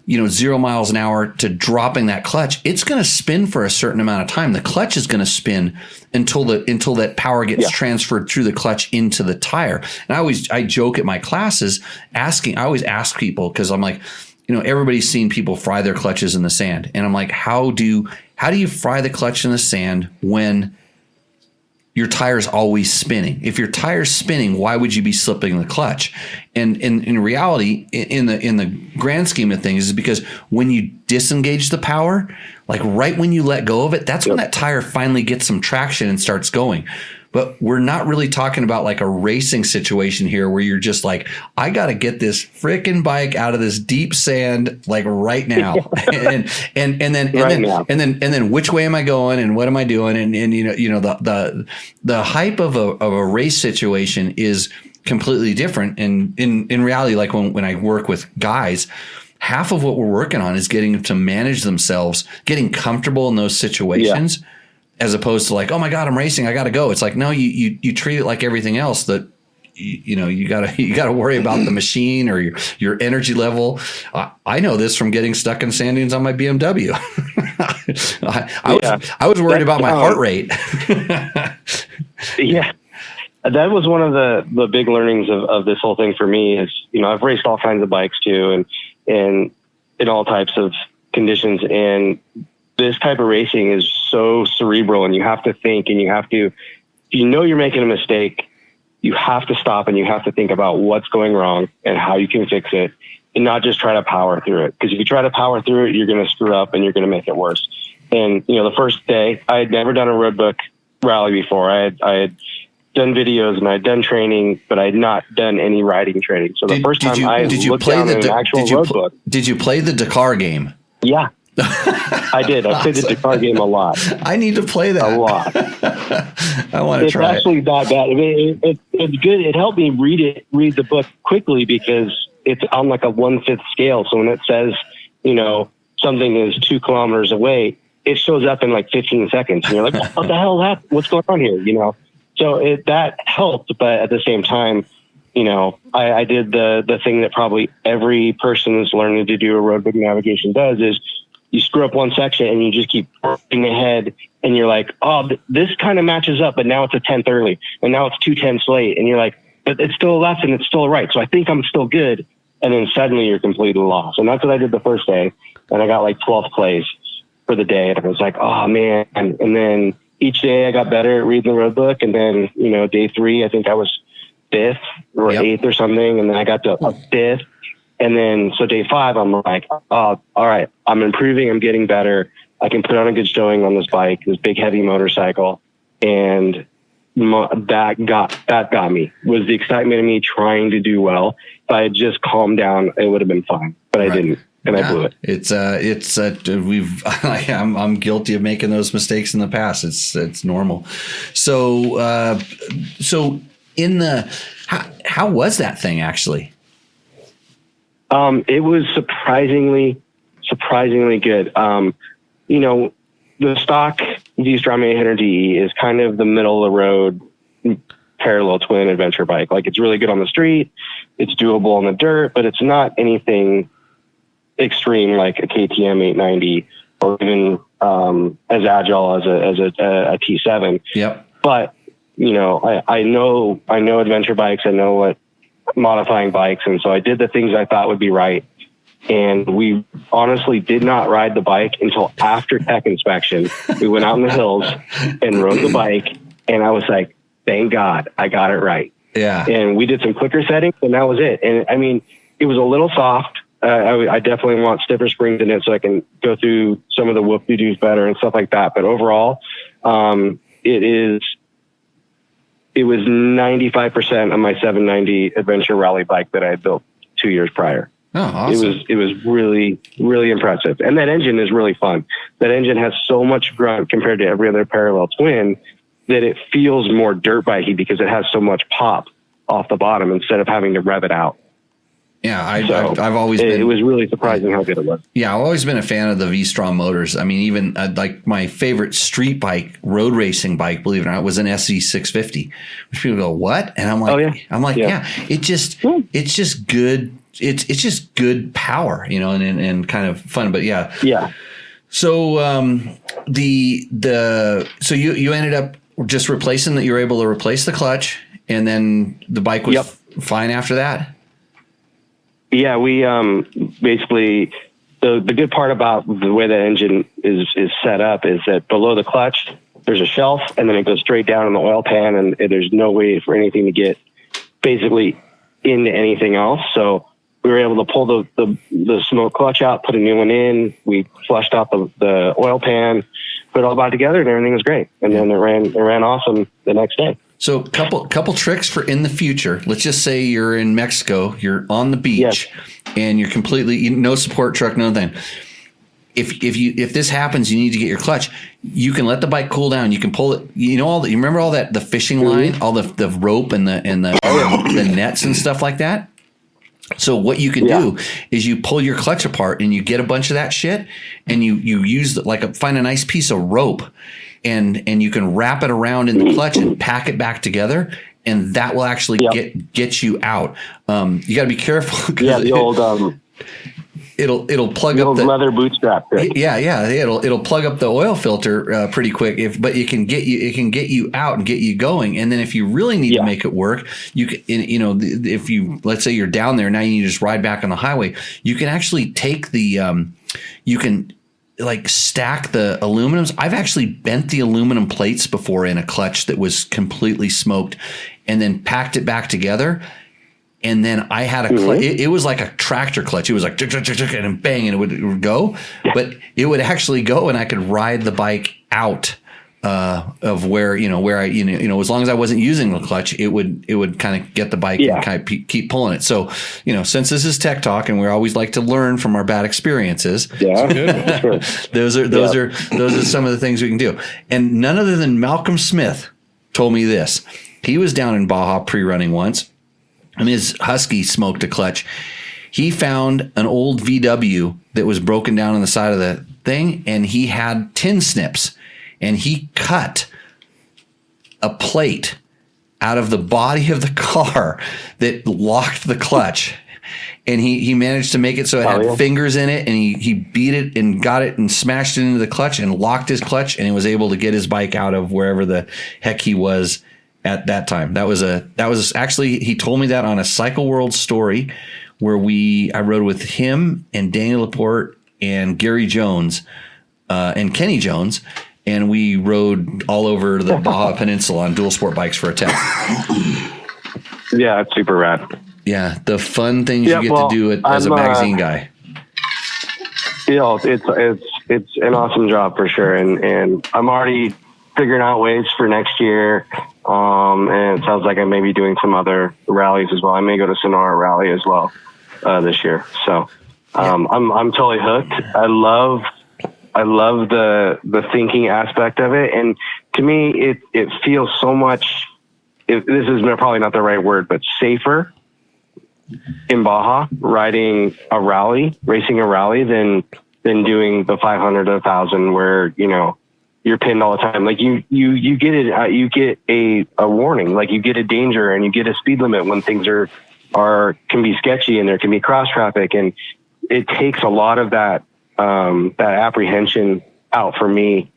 0 miles an hour to dropping that clutch, it's going to spin for a certain amount of time. The clutch is going to spin until that power gets transferred through the clutch into the tire. And I joke at my classes I always ask people, because I'm like, everybody's seen people fry their clutches in the sand. And I'm like, how do you fry the clutch in the sand when your tire's always spinning? If your tire's spinning, why would you be slipping the clutch? And in reality, in the grand scheme of things, is because when you disengage the power, like right when you let go of it, that's when that tire finally gets some traction and starts going. But we're not really talking about like a racing situation here where you're just like, I got to get this freaking bike out of this deep sand like right now. and then which way am I going and what am I doing? And the hype of a race situation is completely different. And in reality, like when I work with guys, half of what we're working on is getting them to manage themselves, getting comfortable in those situations. Yeah. As opposed to like, oh my God, I'm racing, I got to go. It's like, no, you treat it like everything else that, you gotta worry about the machine or your energy level. I know this from getting stuck in sand dunes on my BMW. I was worried about my heart rate. Yeah. That was one of the big learnings of this whole thing for me is, I've raced all kinds of bikes too, and in all types of conditions. And this type of racing is so cerebral, and you have to think, and if you're making a mistake, you have to stop and you have to think about what's going wrong and how you can fix it, and not just try to power through it. Because if you try to power through it, you're going to screw up and you're going to make it worse. And, the first day, I had never done a road book rally before. I had done videos and I had done training, but I had not done any riding training. So the first time I looked down at an actual road book. Did you play the Dakar game? Yeah. I did. I played the Dakar game a lot. I need to play that. A lot. I want to try it. It's actually not bad. I mean, it's good. It helped me read the book quickly because it's on like a 1/5 scale. So when it says, something is 2 kilometers away, it shows up in like 15 seconds. And you're like, what the hell is that? What's going on here? So that helped. But at the same time, I did the thing that probably every person that's learning to do a road book navigation does is you screw up one section and you just keep pushing ahead and you're like, oh, this kind of matches up, but now it's a 10th early and now it's 2 tenths late. And you're like, but it's still a left and it's still a right. So I think I'm still good. And then suddenly you're completely lost. And that's what I did the first day. And I got like 12th place for the day. And I was like, oh man. And then each day I got better at reading the road book. And then, day 3, I think I was 5th or 8th or something. And then I got to 5th. And then, so day 5, I'm like, oh, all right, I'm improving. I'm getting better. I can put on a good showing on this bike, this big, heavy motorcycle. And that got me, was the excitement of me trying to do well. If I had just calmed down, it would have been fine, but I didn't. And I blew it. I'm guilty of making those mistakes in the past. It's normal. So how was that thing actually? It was surprisingly good. The stock V-Strom 800DE is kind of the middle of the road parallel twin adventure bike. Like, it's really good on the street. It's doable on the dirt, but it's not anything extreme like a KTM 890 or even as agile as a T7. Yep. But I know adventure bikes. I know what modifying bikes, and so I did the things I thought would be right. And we honestly did not ride the bike until after tech inspection. We went out in the hills and rode the bike, and I was like, thank God I got it right. Yeah. And we did some clicker settings, and that was it. And I mean, it was a little soft. I definitely want stiffer springs in it so I can go through some of the whoop-de-doos better and stuff like that. But overall, it was 95% of my 790 adventure rally bike that I had built 2 years prior. Oh, awesome. It was really, really impressive. And that engine is really fun. That engine has so much grunt compared to every other parallel twin that it feels more dirt bikey because it has so much pop off the bottom instead of having to rev it out. Yeah, I've always been. It was really surprising how good it was. Yeah, I've always been a fan of the V-Strom motors. I mean, even like my favorite street bike, road racing bike, believe it or not, was an SE650. Which people go, what? And I'm like, it's just good. It's just good power, and kind of fun. But yeah. So so you ended up just replacing that. You were able to replace the clutch, and then the bike was fine after that. Yeah, we basically the good part about the way the engine is set up is that below the clutch there's a shelf, and then it goes straight down in the oil pan, and there's no way for anything to get basically into anything else. So we were able to pull the smoke clutch out, put a new one in. We flushed out the oil pan, put it all back together, and everything was great. And then it ran awesome the next day. So couple tricks for in the future. Let's just say you're in Mexico, you're on the beach, and you're completely no support truck, nothing. If this happens, you need to get your clutch. You can let the bike cool down. You can pull it. You remember all that, the fishing line, all the rope and the nets and stuff like that. So what you can do is you pull your clutch apart and you get a bunch of that shit, and you use find a nice piece of rope, and you can wrap it around in the clutch and pack it back together, and that will actually get you out. You got to be careful. The old. It'll plug up the leather bootstrap. Yeah. It'll plug up the oil filter pretty quick. But it can get you out and get you going. And then if you really need to make it work, you can. If you, let's say you're down there now, you just ride back on the highway. You can actually take the you can stack the aluminums. I've actually bent the aluminum plates before in a clutch that was completely smoked, and then packed it back together. And then I had a clutch. It was like a tractor clutch. It was like and bang, and it would go. But it would actually go, and I could ride the bike out of where I as long as I wasn't using the clutch, it would kind of get the bike and kind of keep pulling it. So since this is Tech Talk, and we always like to learn from our bad experiences. Yeah, sure. Those are some of the things we can do. And none other than Malcolm Smith told me this. He was down in Baja pre-running once. And his Husky smoked a clutch. He found an old VW that was broken down on the side of the thing, and he had tin snips, and he cut a plate out of the body of the car that locked the clutch. And he managed to make it so it had fingers in it, and he beat it and got it and smashed it into the clutch and locked his clutch, and he was able to get his bike out of wherever the heck he was at that time. That was actually, he told me that on a Cycle World story where I rode with him and Daniel Laporte and Gary Jones and Kenny Jones, and we rode all over the Baja Peninsula on dual sport bikes for a test. Yeah, it's super rad. Yeah, the fun things you get to do as a magazine guy. It's an awesome job for sure, and I'm already figuring out ways for next year. And it sounds like I may be doing some other rallies as well. I may go to Sonora Rally as well this year. So I'm totally hooked. I love the thinking aspect of it, and to me, it feels so much. This is probably not the right word, but safer in Baja racing a rally than doing the 500 to 1,000 where you're pinned all the time. Like you get it. You get a warning. Like you get a danger, and you get a speed limit when things can be sketchy, and there can be cross traffic, and it takes a lot of that apprehension out for me.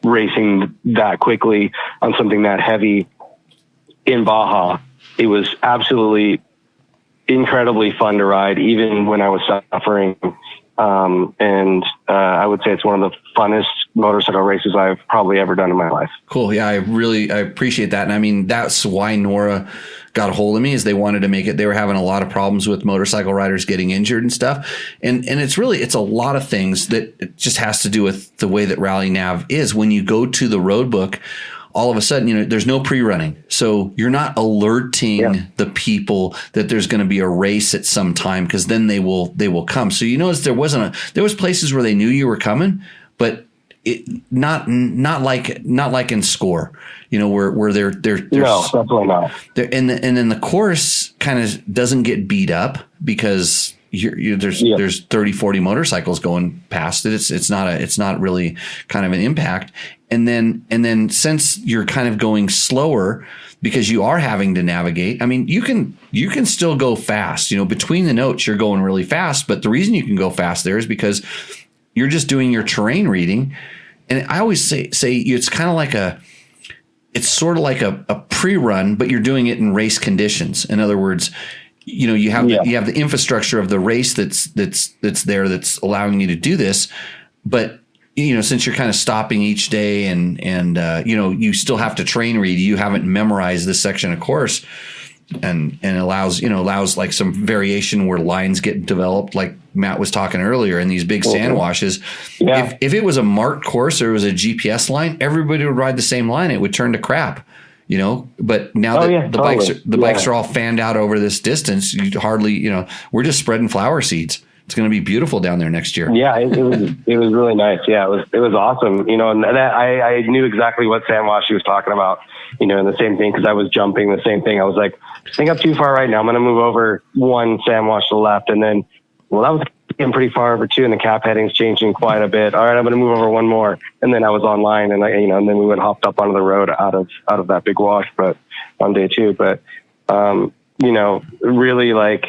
Racing that quickly on something that heavy in Baja, it was absolutely incredibly fun to ride, even when I was suffering. And I would say it's one of the funnest motorcycle races I've probably ever done in my life. Cool. Yeah, I appreciate that. And I mean, that's why Nora got a hold of me, is they wanted to make it. They were having a lot of problems with motorcycle riders getting injured and stuff. And it's a lot of things that it just has to do with the way that Rally Nav is. When you go to the road book, all of a sudden, there's no pre-running. So you're not alerting the people that there's going to be a race at some time, because then they will come. So there was places where they knew you were coming, but not like in Score, where they're no, definitely not. And then the course kind of doesn't get beat up because there's 30, 40 motorcycles going past it. It's not really kind of an impact. And then since you're kind of going slower because you are having to navigate, I mean, you can still go fast, between the notes, you're going really fast. But the reason you can go fast there is because you're just doing your terrain reading. And I always say it's kind of it's sort of like a pre-run, but you're doing it in race conditions. In other words, you have the infrastructure of the race that's there that's allowing you to do this, but since you're kind of stopping each day and you still have to train read, you haven't memorized this section of course, and it allows like some variation where lines get developed, like Matt was talking earlier, in these big sand washes. Yeah. If it was a marked course or it was a GPS line, everybody would ride the same line. It would turn to crap. But now that the bikes are all fanned out over this distance, you hardly, we're just spreading flower seeds. It's going to be beautiful down there next year. Yeah, it was really nice. Yeah, it was awesome. And that I knew exactly what sand wash he was talking about. And the same thing, because I was jumping the same thing. I was like, I think I'm too far right now. I'm going to move over one sand wash to the left, and then that was getting pretty far over too, and the cap heading's changing quite a bit. All right, I'm going to move over one more, and then I was online, and and then we went hopped up onto the road out of that big wash, but on day 2. But really like,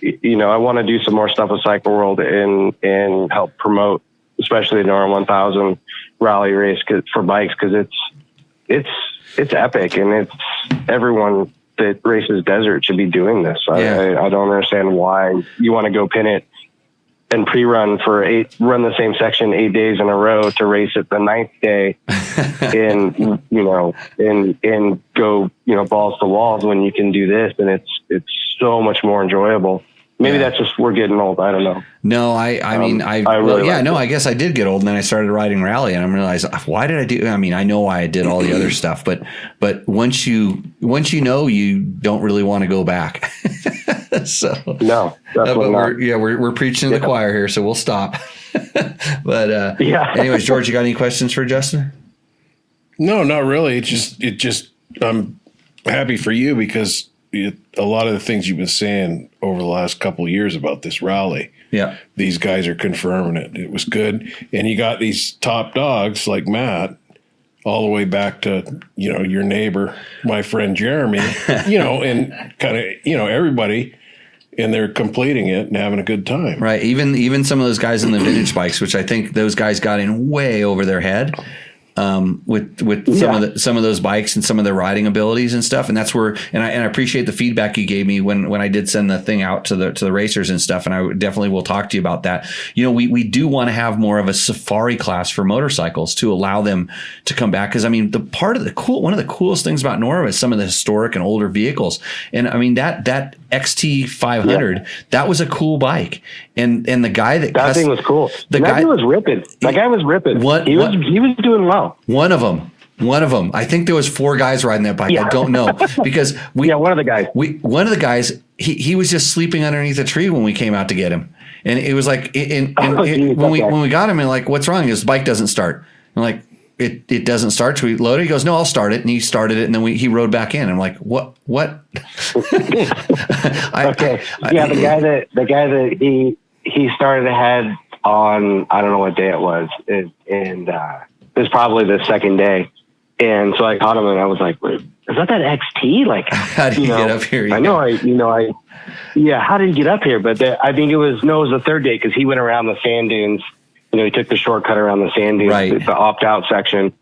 I want to do some more stuff with Cycle World and help promote, especially the Nora 1000 rally race for bikes, because it's epic, and it's everyone that races desert should be doing this. I don't understand why you want to go pin it and pre-run run the same section 8 days in a row to race it the 9th day and go, balls to walls when you can do this. And it's so much more enjoyable. Maybe that's just, we're getting old. I don't know. No, I guess I did get old, and then I started riding rally, and I realized, why did I do? I mean, I know why I did all the other stuff, but once you you don't really want to go back. So no, definitely not. We're preaching to the choir here, so we'll stop. But anyways, George, you got any questions for Justin? No, not really. It just I'm happy for you, because a lot of the things you've been saying over the last couple of years about this rally, these guys are confirming it. It was good. And you got these top dogs like Matt, all the way back to, your neighbor, my friend Jeremy, and kind of, everybody, and they're completing it and having a good time. Right. Even some of those guys in the vintage bikes, which I think those guys got in way over their head. With some of those bikes and some of their riding abilities and stuff, and that's where and I appreciate the feedback you gave me when I did send the thing out to the racers and stuff, and I definitely will talk to you about that. We do want to have more of a safari class for motorcycles to allow them to come back, because I mean one of the coolest things about Nora is some of the historic and older vehicles, and I mean that XT 500 that was a cool bike, and the guy that thing was cool. That guy was ripping. That guy was ripping. He was doing well. One of them. I think there was 4 guys riding that bike. Yeah. I don't know, because one of the guys, he was just sleeping underneath a tree when we came out to get him, and it was like, when we got him, and like, what's wrong? His bike doesn't start. I'm like, it doesn't start. So we loaded. He goes, no, I'll start it, and he started it, and then he rode back in. I'm like, what? Okay, the guy that he started ahead on, I don't know what day it was, and it was probably the second day. And so I caught him, and I was like, wait, is that XT? Like, how did he get up here? I know, how did he get up here? But I think it was the third day, because he went around the sand dunes. He took the shortcut around the sand dunes, the opt-out section.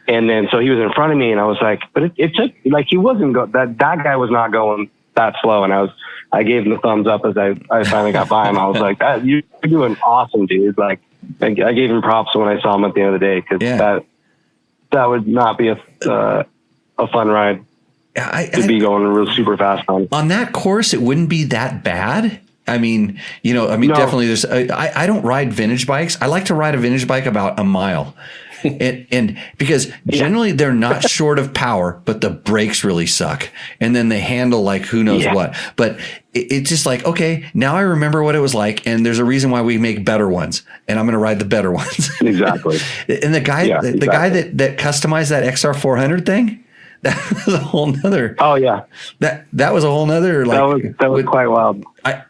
And then, so he was in front of me, and I was like, but it took, like, he wasn't that guy was not going that slow. And I gave him the thumbs up as I finally got by him. I was like, you're doing awesome, dude. Like, I gave him props when I saw him at the end of the day, because that would not be a fun ride to be going real super fast on that course. It wouldn't be that bad. I mean, definitely there's, I don't ride vintage bikes. I like to ride a vintage bike about a mile. And because generally they're not short of power, but the brakes really suck. And then they handle like who knows what. But it's just like, okay, now I remember what it was like. And there's a reason why we make better ones. And I'm going to ride the better ones. Exactly. And the guy that customized that XR400 thing, that was a whole nother. Oh yeah. That was a whole nother, like, that was quite wild.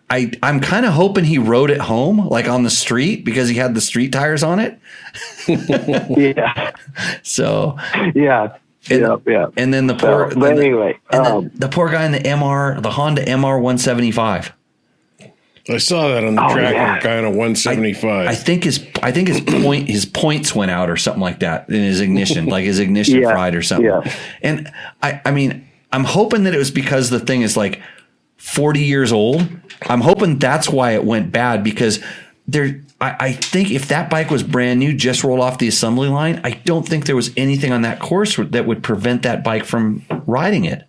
I'm kind of hoping he rode it home, like on the street, because he had the street tires on it. Yeah. So. Yeah. And then the poor. The poor guy in the Honda MR 175. I saw that on the track, guy on a 175. I think his points went out or something like that in his ignition, like his ignition fried or something. Yeah. And I mean, I'm hoping that it was because the thing is like 40 years old. I'm hoping that's why it went bad, because I think if that bike was brand new, just rolled off the assembly line, I don't think there was anything on that course that would prevent that bike from riding it,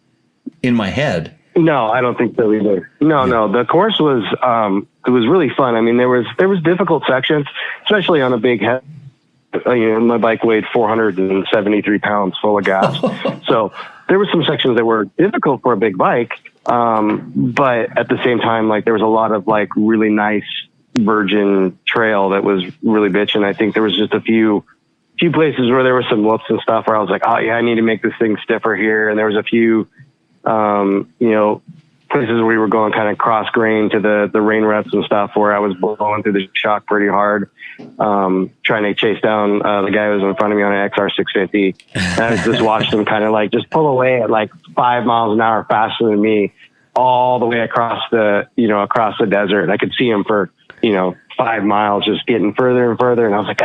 in my head. No, I don't think so either. No. The course was it was really fun. I mean, there was difficult sections, especially on a big head. My bike weighed 473 pounds full of gas. So there were some sections that were difficult for a big bike. But at the same time, like, there was a lot of like really nice virgin trail that was really bitchin'. I think there was just a few places where there were some loops and stuff where I was like, oh yeah, I need to make this thing stiffer here. And there was a few, places where we were going kind of cross grain to the rain reps and stuff where I was blowing through the shock pretty hard, trying to chase down the guy who was in front of me on an XR650. And I just watched him kind of like just pull away at like 5 miles an hour faster than me all the way across the desert. And I could see him for, 5 miles just getting further and further. And I was like,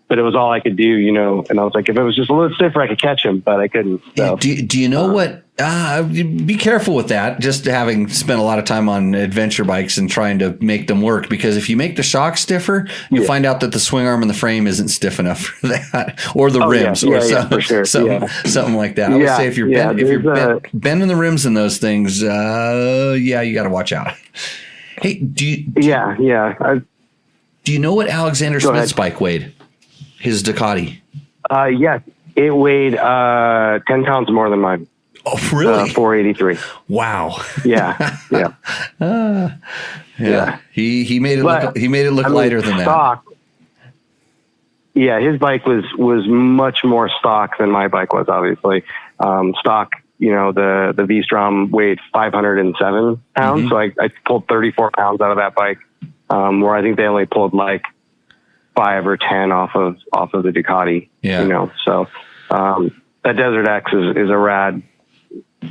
but it was all I could do, and I was like, if it was just a little stiffer, I could catch him, but I couldn't. So. Do you know what? Be careful with that. Just having spent a lot of time on adventure bikes and trying to make them work, because if you make the shock stiffer, you'll find out that the swing arm and the frame isn't stiff enough for that, or the rims, or something like that. I would say if you're bending the rims in those things, you got to watch out. Hey, do you know what Alexander Smith's bike weighed? His Ducati. Yes, it weighed 10 pounds more than mine. Oh, really? 483. Wow. Yeah. He made it look lighter than stock, that. Yeah, his bike was much more stock than my bike was. Obviously, stock. The V-Strom weighed 507 pounds, so I pulled 34 pounds out of that bike, where I think they only pulled like 5 or 10 off of the Ducati. Yeah. So that Desert X is a rad.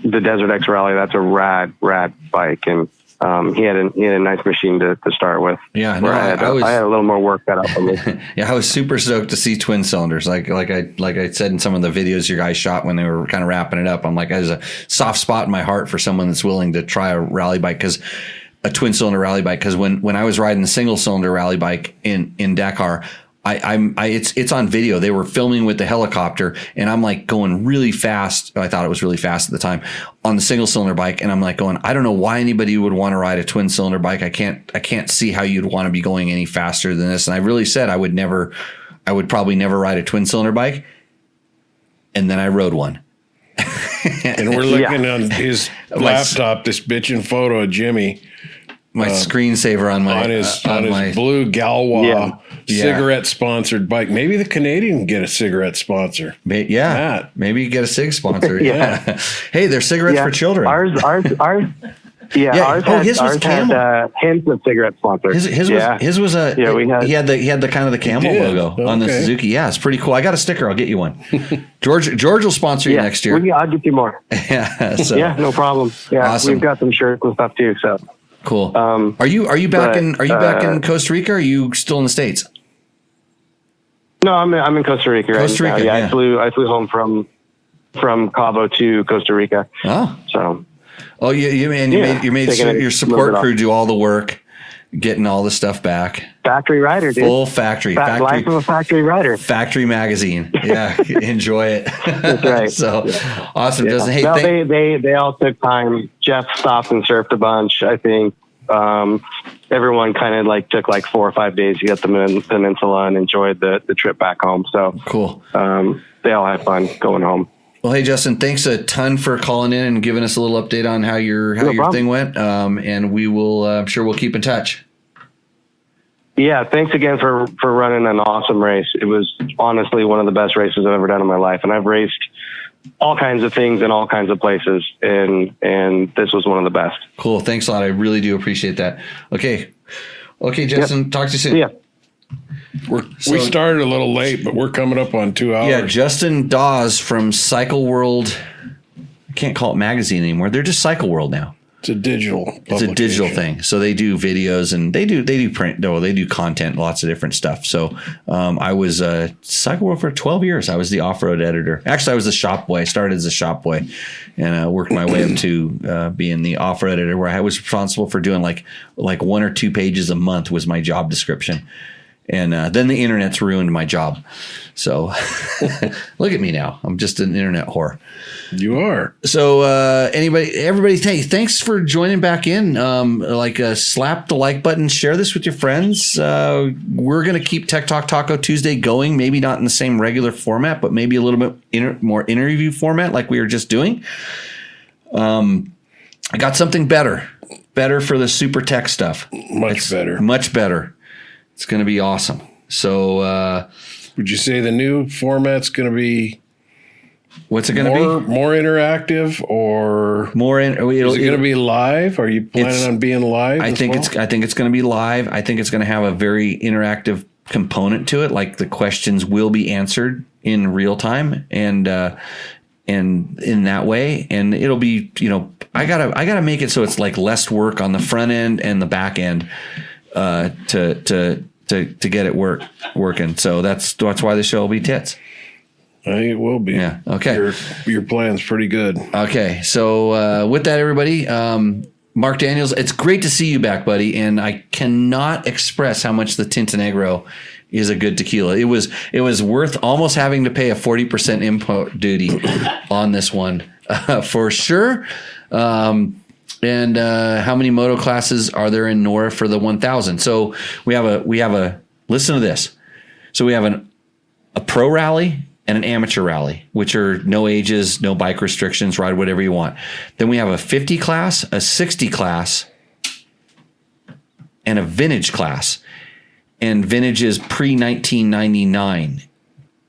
The Desert X Rally, that's a rad bike, and he had a nice machine to start with. Yeah, no, I had a little more work cut up on me. Yeah, I was super stoked to see twin cylinders. Like I said in some of the videos your guys shot when they were kind of wrapping it up. I'm like, there's a soft spot in my heart for someone that's willing to try a rally bike, a twin cylinder rally bike. Because when I was riding the single cylinder rally bike in Dakar, it's on video. They were filming with the helicopter, and I'm like going really fast. I thought it was really fast at the time on the single cylinder bike. And I'm like going, I don't know why anybody would want to ride a twin cylinder bike. I can't see how you'd want to be going any faster than this. And I really said I would probably never ride a twin cylinder bike. And then I rode one. And we're looking on his laptop, this bitchin' photo of Jimmy. My screensaver on his blue Galois cigarette sponsored bike. Maybe the Canadian can get a cigarette sponsor. Maybe get a cig sponsor. Hey, they're cigarettes for children. Ours had hints of cigarette sponsor. His was he had the kind of the camel logo on the Suzuki. Yeah, it's pretty cool. I got a sticker. I'll get you one. George will sponsor you next year. I'll get you more. No problem. Yeah, awesome. We've got some shirts and stuff too. So. Cool. Are you back in Costa Rica? Or are you still in the States? No, I'm in Costa Rica. Costa Rica. Yeah, I flew home from Cabo to Costa Rica. Oh, so. Oh, you made your support crew do all the work, getting all the stuff back. Factory rider, dude. Full factory. Life of a factory rider. Factory magazine. Yeah, enjoy it. That's right. So awesome, Justin. Hey, they all took time. Jeff stopped and surfed a bunch. I think everyone kind of took 4 or 5 days to get the peninsula and enjoyed the trip back home. So cool. They all had fun going home. Well, hey, Justin, thanks a ton for calling in and giving us a little update on how your thing went. And we will, I'm sure we'll keep in touch. Yeah, thanks again for running an awesome race. It was honestly one of the best races I've ever done in my life. And I've raced all kinds of things in all kinds of places. And this was one of the best. Cool. Thanks a lot. I really do appreciate that. Okay, Justin, Talk to you soon. Yeah. We started a little late, but we're coming up on 2 hours. Yeah, Justin Dawes from Cycle World. I can't call it magazine anymore. They're just Cycle World now. It's a digital. It's a digital thing. So they do videos and they do print. No, they do content, lots of different stuff. So I was a cycle world for 12 years. I was the off-road editor. Actually, I was the shop boy. I started as a shop boy and worked my way up to being the off-road editor, where I was responsible for doing like 1 or 2 pages a month was my job description. And then the internet's ruined my job. So look at me now. I'm just an internet whore. You are. So everybody, thanks for joining back in. Slap the like button, share this with your friends. We're going to keep Tech Talk Taco Tuesday going, maybe not in the same regular format, but maybe a little bit more interview format like we were just doing. I got something better for the super tech stuff. Much better. It's going to be awesome. So, would you say the new format's going to be? What's it going to be? More interactive or more? Is it going to be live? Are you planning on being live? I think it's going to be live. I think it's going to have a very interactive component to it. Like the questions will be answered in real time and in that way. And it'll be, I gotta make it so it's like less work on the front end and the back end. To get it working. So that's why the show will be tits. I think it will be. Yeah. Okay. Your plan's pretty good. Okay. So with that, everybody, Mark Daniels, it's great to see you back, buddy. And I cannot express how much the Tintenegro is a good tequila. It was worth almost having to pay a 40% import duty on this one for sure. And how many moto classes are there in NORA for the 1,000? So we have a listen to this. So we have a pro rally and an amateur rally, which are no ages, no bike restrictions, ride whatever you want. Then we have a 50 class, a 60 class, and a vintage class. And vintage is pre-1999.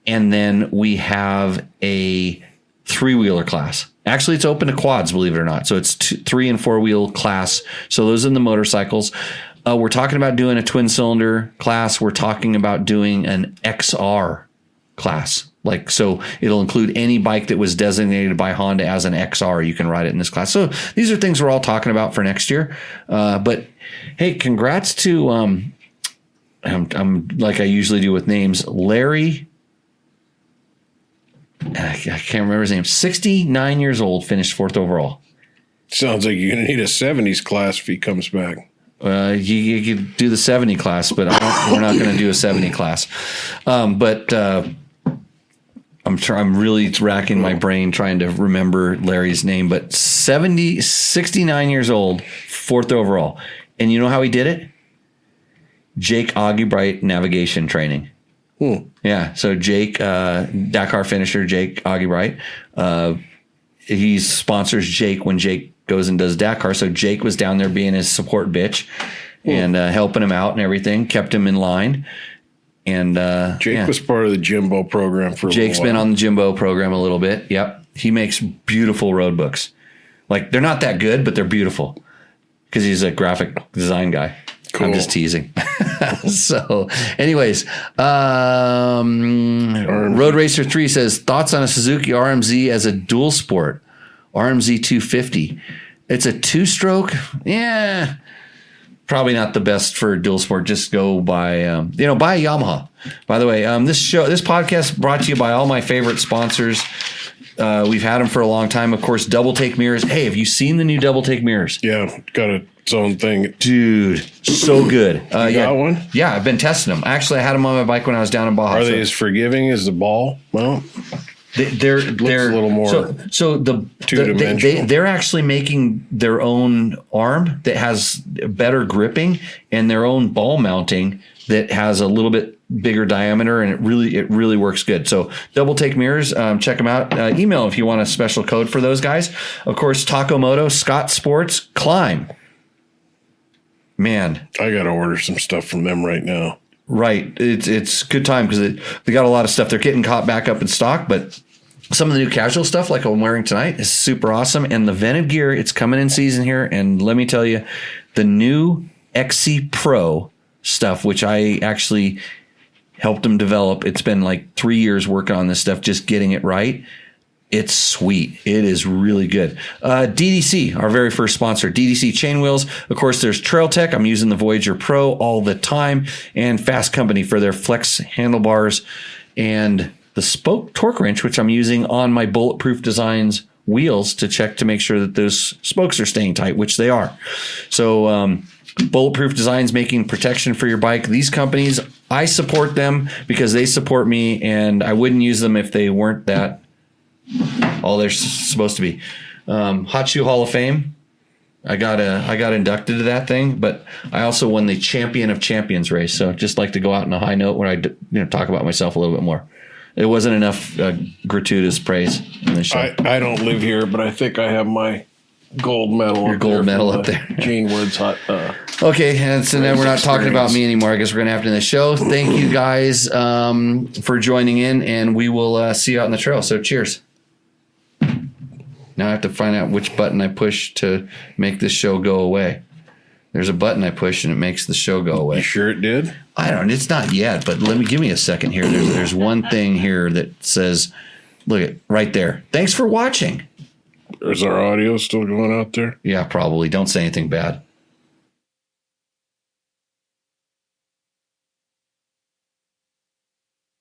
And then we have a 3-wheeler class. Actually, it's open to quads, believe it or not. So it's 3 and 4-wheel class. So those are the motorcycles. We're talking about doing a twin cylinder class. We're talking about doing an XR class. So it'll include any bike that was designated by Honda as an XR. You can ride it in this class. So these are things we're all talking about for next year. But hey, congrats to, I'm like I usually do with names, Larry. I can't remember his name. 69 years old, finished 4th overall. Sounds like you're going to need a 70s class if he comes back. You could do the 70 class, but we're not going to do a 70 class. But I'm really racking my brain trying to remember Larry's name. But 69 years old, 4th overall. And you know how he did it? Jake Augie-Bright navigation training. Yeah, so Jake, Dakar finisher, Jake Augie-Bright, he sponsors Jake when Jake goes and does Dakar. So Jake was down there being his support bitch and helping him out and everything, kept him in line. And Jake was part of the Jimbo program for a Jake's while. been on the Jimbo program a little bit. Yep, he makes beautiful road books. Like they're not that good, but they're beautiful because he's a graphic design guy. Cool. I'm just teasing. So, anyways, Road Racer 3 says, thoughts on a Suzuki RMZ as a dual sport? RMZ 250. It's a 2-stroke. Yeah. Probably not the best for dual sport. Just go buy a Yamaha. By the way, this podcast brought to you by all my favorite sponsors. We've had them for a long time. Of course, Double Take mirrors. Hey, have you seen the new Double Take mirrors? Yeah, got its own thing. Dude, so good. You got one? Yeah, I've been testing them. Actually, I had them on my bike when I was down in Baja. Are they as forgiving as the ball? Well, they're a little more two-dimensional. They're actually making their own arm that has better gripping and their own ball mounting that has a little bit bigger diameter, and it really works good. So Double Take mirrors, check them out. Email if you want a special code for those guys. Of course, Takomoto, Scott Sports, Climb. Man, I got to order some stuff from them right now. Right. It's good time because they got a lot of stuff. They're getting caught back up in stock, but some of the new casual stuff like I'm wearing tonight is super awesome. And the Vented gear, it's coming in season here. And let me tell you, the new XC Pro stuff, which I actually helped them develop. It's been like 3 years working on this stuff, just getting it right. It's sweet. It is really good. DDC, our very first sponsor, DDC chain wheels. Of course, there's Trail Tech. I'm using the Voyager Pro all the time, and Fast Company for their flex handlebars, and the spoke torque wrench, which I'm using on my Bulletproof Designs wheels to check to make sure that those spokes are staying tight, which they are. So Bulletproof Designs making protection for your bike. These companies, I support them because they support me, and I wouldn't use them if they weren't that all they're supposed to be. Hot Shoe Hall of Fame. I got inducted to that thing, but I also won the Champion of Champions race. So just like to go out on a high note when I talk about myself a little bit more. It wasn't enough gratuitous praise in the show. I don't live here, but I think I have my gold medal. Your gold medal up there. Gene Woods hot. Okay, and so now we're not talking about me anymore. I guess we're going to have to end the show. Thank you guys for joining in, and we will see you out on the trail. So cheers. Now I have to find out which button I push to make this show go away. There's a button I push and it makes the show go away. You sure it did? I don't. It's not yet, but give me a second here. There's one thing here that says, look at right there. Thanks for watching. Is our audio still going out there? Yeah, probably. Don't say anything bad.